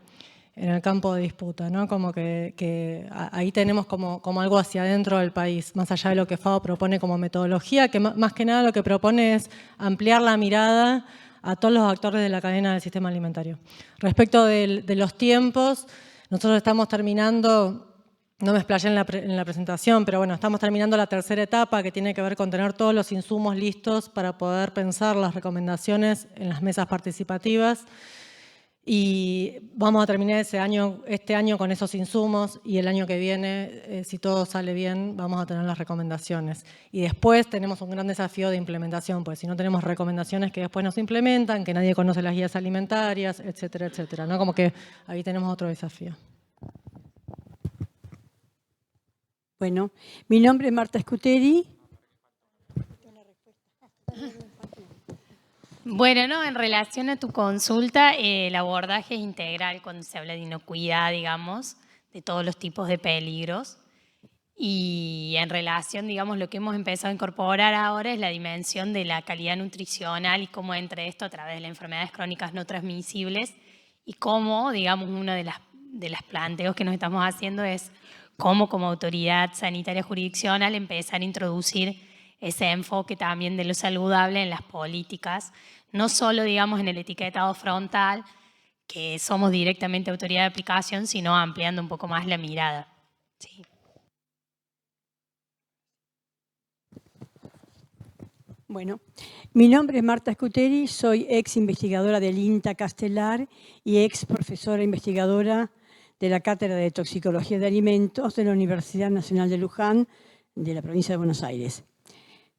E: en el campo de disputa, ¿no? Como que ahí tenemos como algo hacia adentro del país, más allá de lo que FAO propone como metodología, que más que nada lo que propone es ampliar la mirada a todos los actores de la cadena del sistema alimentario. Respecto de los tiempos, nosotros estamos terminando, no me explayé en la presentación, pero bueno, estamos terminando la 3ª etapa, que tiene que ver con tener todos los insumos listos para poder pensar las recomendaciones en las mesas participativas. Y vamos a terminar este año con esos insumos, y el año que viene, si todo sale bien, vamos a tener las recomendaciones. Y después tenemos un gran desafío de implementación, porque si no tenemos recomendaciones que después no se implementan, que nadie conoce las guías alimentarias, etcétera, etcétera, ¿no? Como que ahí tenemos otro desafío.
F: Bueno, mi nombre es Marta Scuteri.
G: Bueno, no, en relación a tu consulta, el abordaje es integral cuando se habla de inocuidad, digamos, de todos los tipos de peligros. Y en relación, digamos, lo que hemos empezado a incorporar ahora es la dimensión de la calidad nutricional y cómo entra esto a través de las enfermedades crónicas no transmisibles, y cómo, digamos, uno de las planteos que nos estamos haciendo es cómo como autoridad sanitaria jurisdiccional empezar a introducir ese enfoque también de lo saludable en las políticas, no solo, digamos, en el etiquetado frontal, que somos directamente autoridad de aplicación, sino ampliando un poco más la mirada. Sí.
F: Bueno, mi nombre es Marta Scuteri, soy ex investigadora del INTA Castelar y ex profesora investigadora de la Cátedra de Toxicología de Alimentos de la Universidad Nacional de Luján, de la provincia de Buenos Aires.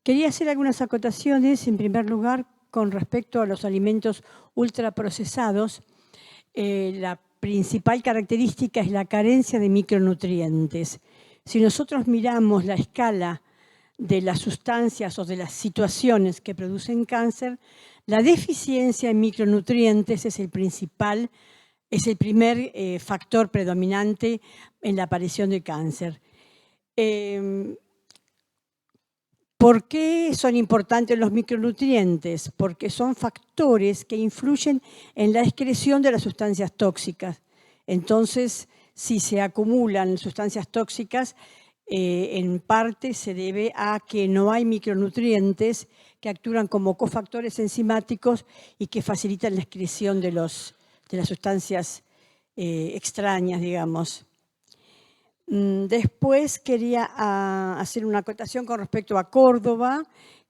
F: Quería hacer algunas acotaciones, en primer lugar, con respecto a los alimentos ultraprocesados. La principal característica es la carencia de micronutrientes. Si nosotros miramos la escala de las sustancias o de las situaciones que producen cáncer, la deficiencia en micronutrientes es el primer factor predominante en la aparición de cáncer. ¿Por qué son importantes los micronutrientes? Porque son factores que influyen en la excreción de las sustancias tóxicas. Entonces, si se acumulan sustancias tóxicas, en parte se debe a que no hay micronutrientes que actúan como cofactores enzimáticos y que facilitan la excreción de las sustancias extrañas, digamos. Después quería hacer una acotación con respecto a Córdoba,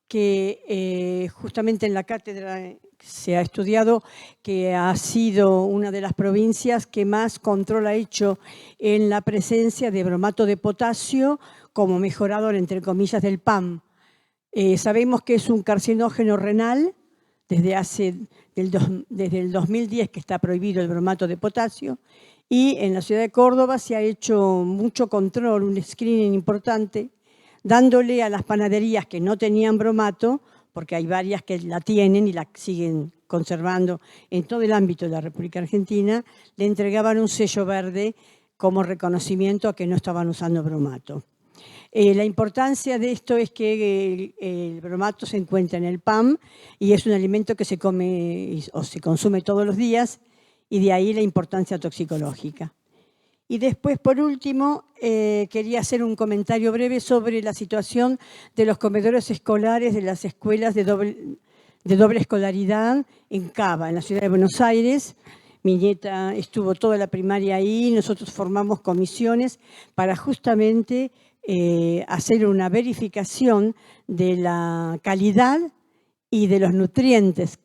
F: que justamente en la cátedra se ha estudiado que ha sido una de las provincias que más control ha hecho en la presencia de bromato de potasio como mejorador, entre comillas, del PAM. Sabemos que es un carcinógeno renal desde el 2010 que está prohibido el bromato de potasio, y en la ciudad de Córdoba se ha hecho mucho control, un screening importante, dándole a las panaderías que no tenían bromato, porque hay varias que la tienen y la siguen conservando en todo el ámbito de la República Argentina, le entregaban un sello verde como reconocimiento a que no estaban usando bromato. La importancia de esto es que el bromato se encuentra en el PAM y es un alimento que se come o se consume todos los días, y de ahí la importancia toxicológica. Y después, por último, quería hacer un comentario breve sobre la situación de los comedores escolares de las escuelas de doble escolaridad en Cava, en la ciudad de Buenos Aires. Mi nieta estuvo toda la primaria ahí, nosotros formamos comisiones para justamente hacer una verificación de la calidad y de los nutrientes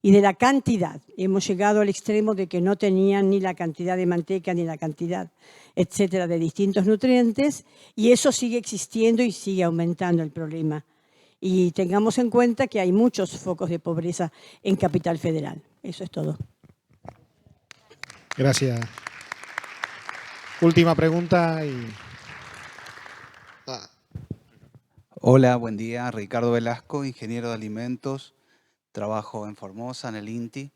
F: y de la cantidad. Hemos llegado al extremo de que no tenían ni la cantidad de manteca ni la cantidad, etcétera, de distintos nutrientes, y eso sigue existiendo y sigue aumentando el problema. Y tengamos en cuenta que hay muchos focos de pobreza en Capital Federal. Eso es todo.
B: Gracias. Última pregunta.
H: Hola, buen día. Ricardo Velasco, ingeniero de alimentos. Trabajo en Formosa, en el INTI.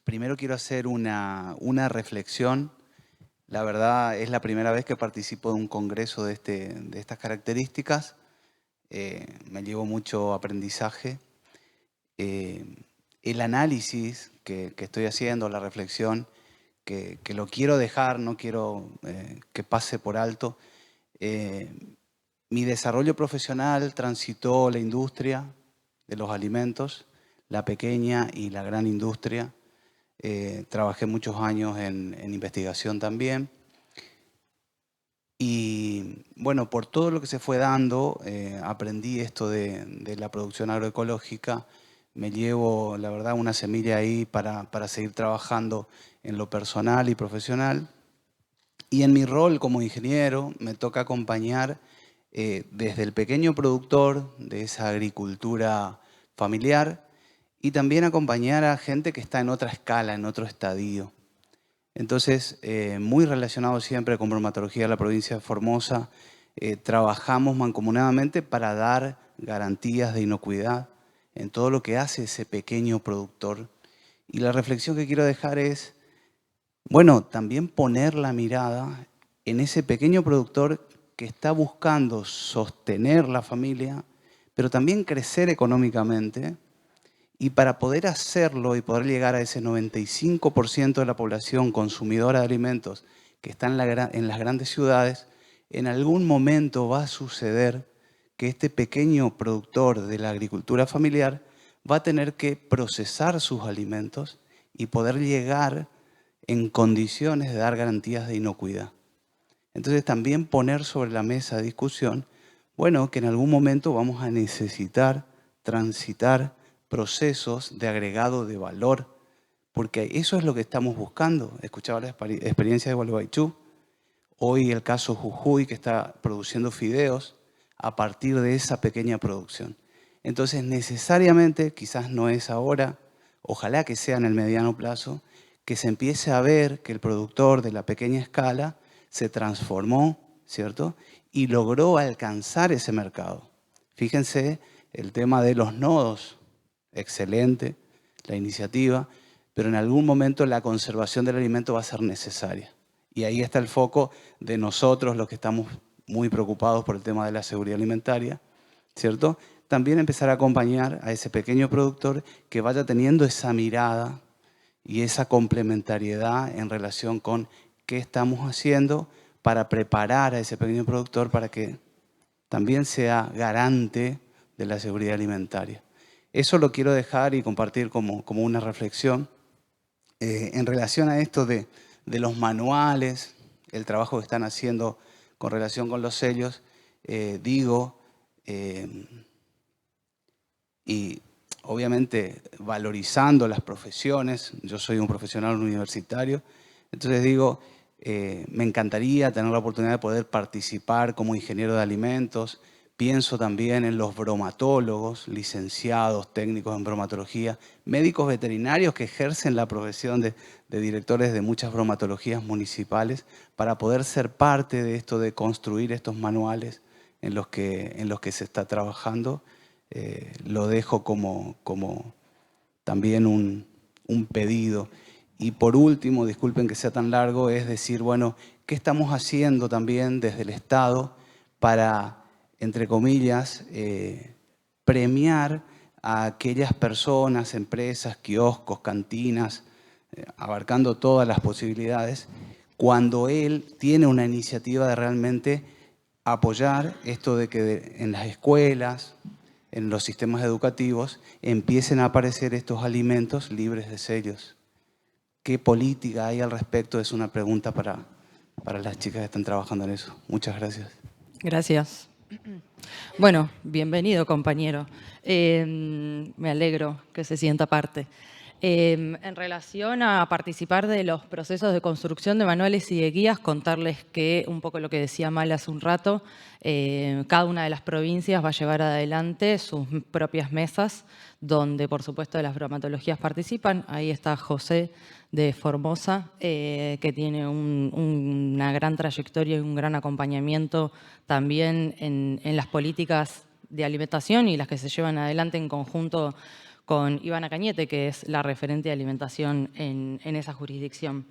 H: Primero quiero hacer una reflexión. La verdad es la primera vez que participo de un congreso de estas características. Me llevo mucho aprendizaje. El análisis que estoy haciendo, la reflexión, que lo quiero dejar, no quiero que pase por alto. Mi desarrollo profesional transitó la industria de los alimentos, la pequeña y la gran industria. Trabajé muchos años en investigación también. Y bueno, por todo lo que se fue dando, aprendí esto de la producción agroecológica. Me llevo, la verdad, una semilla ahí para seguir trabajando en lo personal y profesional. Y en mi rol como ingeniero me toca acompañar desde el pequeño productor de esa agricultura familiar y también acompañar a gente que está en otra escala, en otro estadio. Entonces, muy relacionado siempre con bromatología de la provincia de Formosa, trabajamos mancomunadamente para dar garantías de inocuidad en todo lo que hace ese pequeño productor. Y la reflexión que quiero dejar es, bueno, también poner la mirada en ese pequeño productor que está buscando sostener la familia, pero también crecer económicamente. Y para poder hacerlo y poder llegar a ese 95% de la población consumidora de alimentos que está en las grandes ciudades, en algún momento va a suceder que este pequeño productor de la agricultura familiar va a tener que procesar sus alimentos y poder llegar en condiciones de dar garantías de inocuidad. Entonces también poner sobre la mesa de discusión, bueno, que en algún momento vamos a necesitar transitar procesos de agregado de valor, porque eso es lo que estamos buscando. Escuchaba la experiencia de Gualeguaychú, hoy el caso Jujuy, que está produciendo fideos a partir de esa pequeña producción. Entonces, necesariamente, quizás no es ahora, ojalá que sea en el mediano plazo, que se empiece a ver que el productor de la pequeña escala se transformó, ¿cierto? Y logró alcanzar ese mercado. Fíjense el tema de los nodos, excelente la iniciativa, pero en algún momento la conservación del alimento va a ser necesaria. Y ahí está el foco de nosotros, los que estamos muy preocupados por el tema de la seguridad alimentaria, ¿cierto? También empezar a acompañar a ese pequeño productor que vaya teniendo esa mirada y esa complementariedad en relación con qué estamos haciendo para preparar a ese pequeño productor para que también sea garante de la seguridad alimentaria. Eso lo quiero dejar y compartir como una reflexión en relación a esto de los manuales. el trabajo que están haciendo con relación con los sellos, digo, y obviamente valorizando las profesiones, yo soy un profesional universitario, entonces digo, me encantaría tener la oportunidad de poder participar como ingeniero de alimentos. Pienso también en los bromatólogos, licenciados, técnicos en bromatología, médicos veterinarios que ejercen la profesión de directores de muchas bromatologías municipales para poder ser parte de esto de construir estos manuales en los que se está trabajando. Lo dejo como también un pedido. Y por último, disculpen que sea tan largo, es decir, bueno, ¿qué estamos haciendo también desde el Estado para, entre comillas, premiar a aquellas personas, empresas, kioscos, cantinas, abarcando todas las posibilidades, cuando él tiene una iniciativa de realmente apoyar esto de que en las escuelas, en los sistemas educativos, empiecen a aparecer estos alimentos libres de sellos? ¿Qué política hay al respecto? Es una pregunta para las chicas que están trabajando en eso. Muchas gracias.
I: Gracias. Bueno, bienvenido, compañero. Me alegro que se sienta parte. En relación a participar de los procesos de construcción de manuales y de guías, contarles que, un poco lo que decía Mal hace un rato, cada una de las provincias va a llevar adelante sus propias mesas, donde por supuesto las bromatologías participan. Ahí está José de Formosa, que tiene una gran trayectoria y un gran acompañamiento también en las políticas de alimentación y las que se llevan adelante en conjunto con Ivana Cañete, que es la referente de alimentación en esa jurisdicción.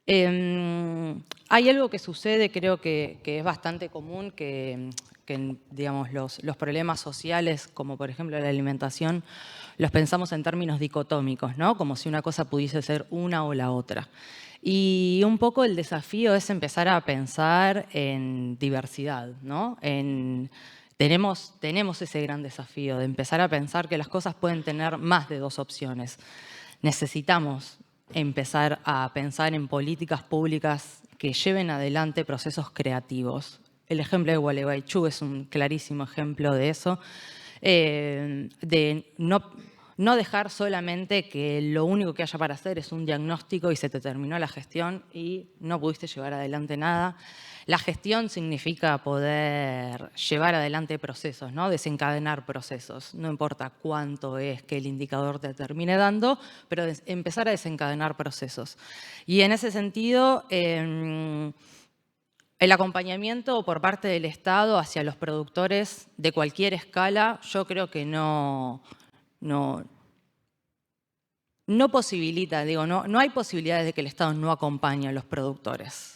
I: Hay algo que sucede, creo que es bastante común, que digamos, los problemas sociales, como por ejemplo la alimentación, los pensamos en términos dicotómicos, ¿no? Como si una cosa pudiese ser una o la otra. Y un poco el desafío es empezar a pensar en diversidad, ¿no? Tenemos ese gran desafío de empezar a pensar que las cosas pueden tener más de dos opciones. Necesitamos empezar a pensar en políticas públicas que lleven adelante procesos creativos. El ejemplo de Gualeguaychú es un clarísimo ejemplo de eso, de no dejar solamente que lo único que haya para hacer es un diagnóstico y se te terminó la gestión y no pudiste llevar adelante nada. La gestión significa poder llevar adelante procesos, ¿no? Desencadenar procesos. No importa cuánto es que el indicador te termine dando, pero empezar a desencadenar procesos. Y en ese sentido, el acompañamiento por parte del Estado hacia los productores de cualquier escala, yo creo que no posibilita, digo, no hay posibilidades de que el Estado no acompañe a los productores.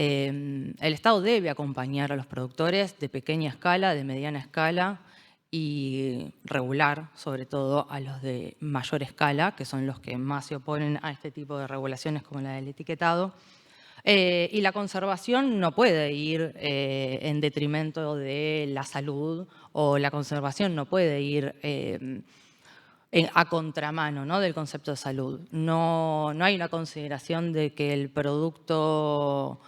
I: El Estado debe acompañar a los productores de pequeña escala, de mediana escala y regular, sobre todo, a los de mayor escala, que son los que más se oponen a este tipo de regulaciones como la del etiquetado. Y la conservación no puede ir en detrimento de la salud, o la conservación no puede ir a contramano, ¿no? Del concepto de salud. No hay una consideración de que el producto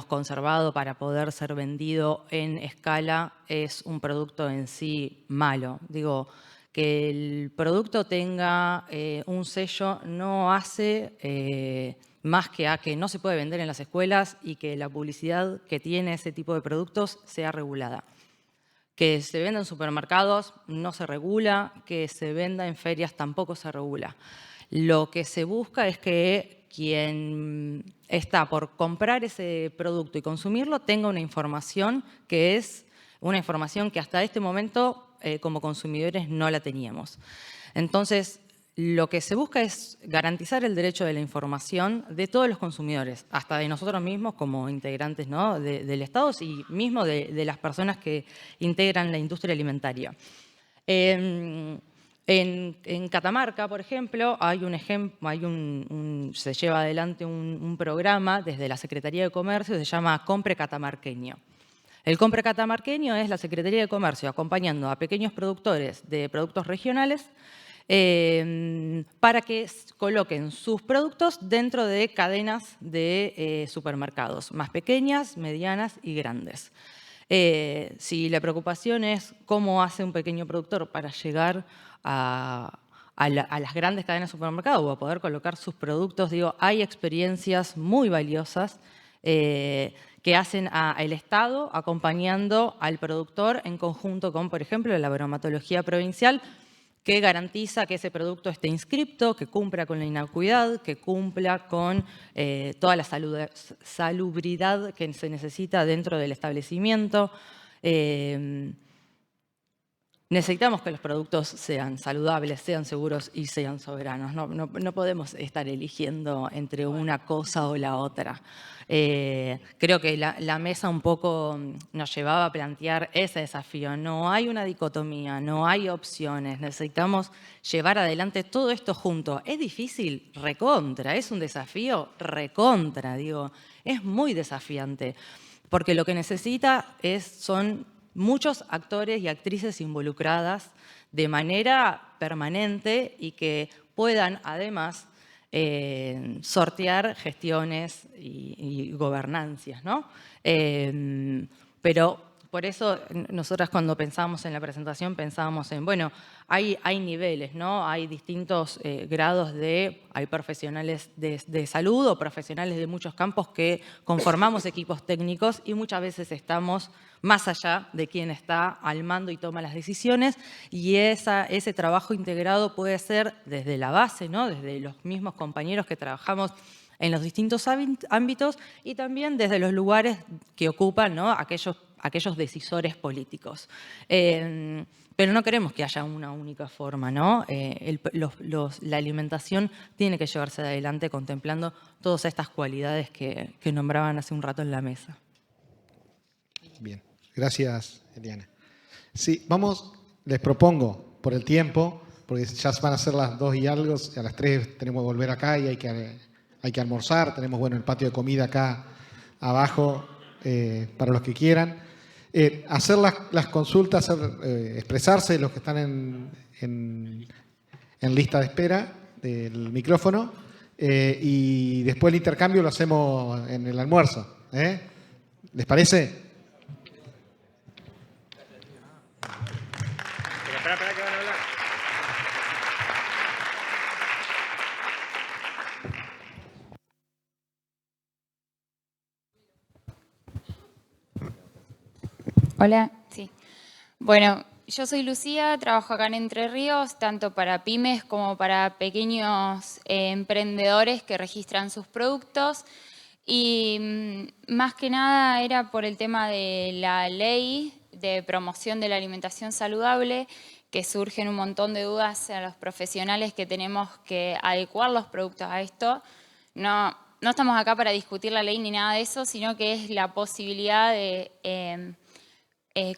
I: conservado para poder ser vendido en escala es un producto en sí malo. Digo, que el producto tenga un sello no hace más que a que no se puede vender en las escuelas y que la publicidad que tiene ese tipo de productos sea regulada. Que se venda en supermercados no se regula, que se venda en ferias tampoco se regula. Lo que se busca es que quien está por comprar ese producto y consumirlo tenga una información que es una información que hasta este momento como consumidores no la teníamos. Entonces, lo que se busca es garantizar el derecho de la información de todos los consumidores, hasta de nosotros mismos como integrantes, ¿no? del Estado y mismo de las personas que integran la industria alimentaria. En Catamarca, por ejemplo, se lleva adelante un programa desde la Secretaría de Comercio, se llama Compre Catamarqueño. El Compre Catamarqueño es la Secretaría de Comercio acompañando a pequeños productores de productos regionales para que coloquen sus productos dentro de cadenas de supermercados, más pequeñas, medianas y grandes. Si la preocupación es cómo hace un pequeño productor para llegar a las grandes cadenas de supermercados o a poder colocar sus productos, digo, hay experiencias muy valiosas que hacen el Estado acompañando al productor en conjunto con, por ejemplo, la bromatología provincial, que garantiza que ese producto esté inscripto, que cumpla con la inocuidad, que cumpla con toda la salubridad que se necesita dentro del establecimiento. Necesitamos que los productos sean saludables, sean seguros y sean soberanos. No podemos estar eligiendo entre una cosa o la otra. Creo que la mesa un poco nos llevaba a plantear ese desafío. No hay una dicotomía, no hay opciones. Necesitamos llevar adelante todo esto junto. ¿Es difícil? Recontra. ¿Es un desafío? Recontra, digo. Es muy desafiante. Porque lo que necesita son muchos actores y actrices involucradas de manera permanente y que puedan además sortear gestiones y gobernancias, ¿no? Pero por eso nosotras cuando pensábamos en la presentación pensábamos en, bueno, hay niveles, ¿no? Hay distintos grados hay profesionales de salud o profesionales de muchos campos que conformamos equipos técnicos y muchas veces estamos más allá de quien está al mando y toma las decisiones, y ese trabajo integrado puede ser desde la base, ¿no? Desde los mismos compañeros que trabajamos en los distintos ámbitos y también desde los lugares que ocupan, ¿no? aquellos decisores políticos. Pero no queremos que haya una única forma, ¿no? La alimentación tiene que llevarse adelante contemplando todas estas cualidades que nombraban hace un rato en la mesa.
B: Bien, gracias, Eliana. Sí, les propongo, por el tiempo, porque ya van a ser las 2 y algo, a las 3 tenemos que volver acá y hay que almorzar, tenemos, bueno, el patio de comida acá abajo para los que quieran. Hacer las consultas, expresarse los que están en lista de espera del micrófono y después el intercambio lo hacemos en el almuerzo. ¿Les parece?
C: Espera, que van a hablar.
J: Hola, sí. Bueno, yo soy Lucía, trabajo acá en Entre Ríos, tanto para pymes como para pequeños emprendedores que registran sus productos. Y más que nada era por el tema de la ley de promoción de la alimentación saludable, que surgen un montón de dudas a los profesionales que tenemos que adecuar los productos a esto. No estamos acá para discutir la ley ni nada de eso, sino que es la posibilidad de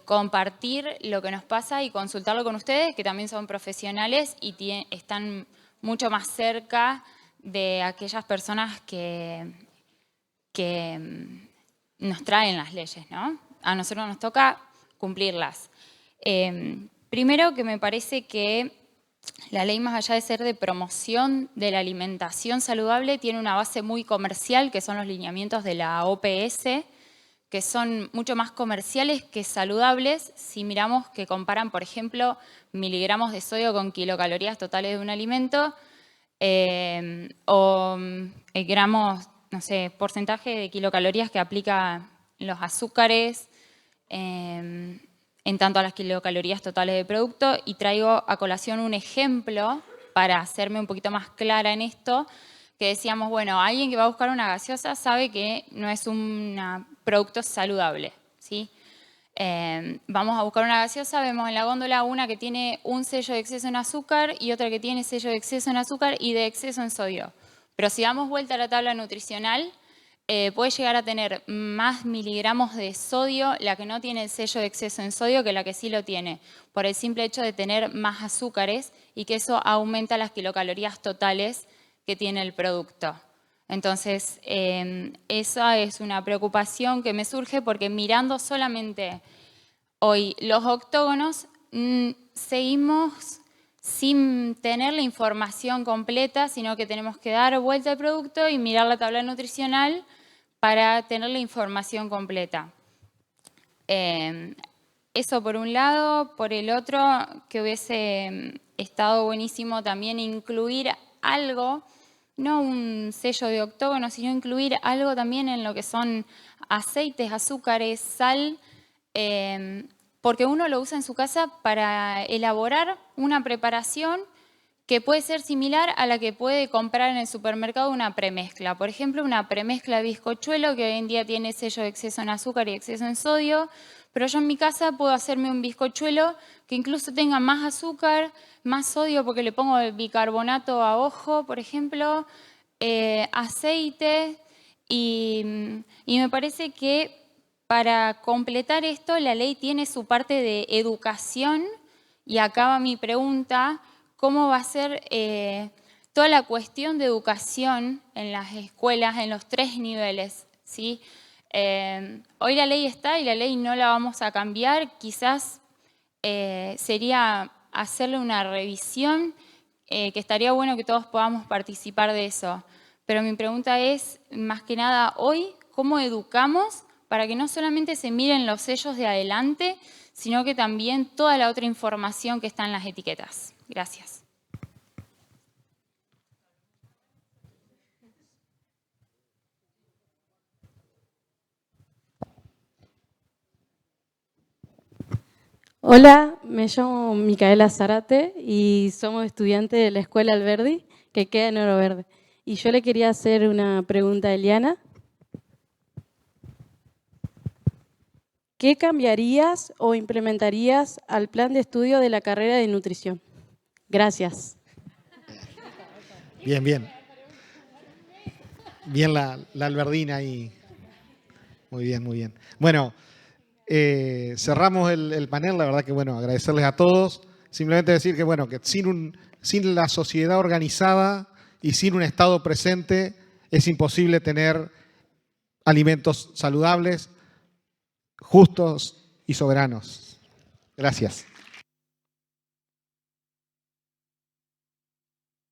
J: compartir lo que nos pasa y consultarlo con ustedes, que también son profesionales y están mucho más cerca de aquellas personas que nos traen las leyes, ¿no? A nosotros nos toca cumplirlas. Primero que me parece que la ley, más allá de ser de promoción de la alimentación saludable, tiene una base muy comercial, que son los lineamientos de la OPS, que son mucho más comerciales que saludables si miramos que comparan, por ejemplo, miligramos de sodio con kilocalorías totales de un alimento o gramos, no sé, porcentaje de kilocalorías que aplica los azúcares en tanto a las kilocalorías totales del producto. Y traigo a colación un ejemplo para hacerme un poquito más clara en esto, que decíamos, bueno, alguien que va a buscar una gaseosa sabe que no es un producto saludable, ¿sí? Vamos a buscar una gaseosa, vemos en la góndola una que tiene un sello de exceso en azúcar y otra que tiene sello de exceso en azúcar y de exceso en sodio. Pero si damos vuelta a la tabla nutricional, puede llegar a tener más miligramos de sodio la que no tiene el sello de exceso en sodio que la que sí lo tiene, por el simple hecho de tener más azúcares y que eso aumenta las kilocalorías totales que tiene el producto. Entonces, esa es una preocupación que me surge porque mirando solamente hoy los octógonos, seguimos sin tener la información completa, sino que tenemos que dar vuelta al producto y mirar la tabla nutricional para tener la información completa. Eso por un lado. Por el otro, que hubiese estado buenísimo también incluir algo, no un sello de octógono, sino incluir algo también en lo que son aceites, azúcares, sal, porque uno lo usa en su casa para elaborar una preparación que puede ser similar a la que puede comprar en el supermercado una premezcla. Por ejemplo, una premezcla de bizcochuelo que hoy en día tiene sello de exceso en azúcar y exceso en sodio, pero yo en mi casa puedo hacerme un bizcochuelo que incluso tenga más azúcar, más sodio porque le pongo el bicarbonato a ojo, por ejemplo, aceite, y me parece que para completar esto la ley tiene su parte de educación, y acá va mi pregunta: ¿cómo va a ser toda la cuestión de educación en las escuelas en los 3 niveles? ¿Sí? Hoy la ley está y la ley no la vamos a cambiar. Quizás sería hacerle una revisión, que estaría bueno que todos podamos participar de eso. Pero mi pregunta es, más que nada hoy, ¿cómo educamos para que no solamente se miren los sellos de adelante, sino que también toda la otra información que está en las etiquetas? Gracias.
K: Hola, me llamo Micaela Zarate y somos estudiantes de la Escuela Alberdi, que queda en Oro Verde. Y yo le quería hacer una pregunta a Eliana. ¿Qué cambiarías o implementarías al plan de estudio de la carrera de nutrición? Gracias.
B: Bien, bien. Bien la alberdina ahí. Muy bien, muy bien. Bueno, cerramos el panel. La verdad que, bueno, agradecerles a todos. Simplemente decir que, bueno, que sin la sociedad organizada y sin un Estado presente es imposible tener alimentos saludables, justos y soberanos. Gracias.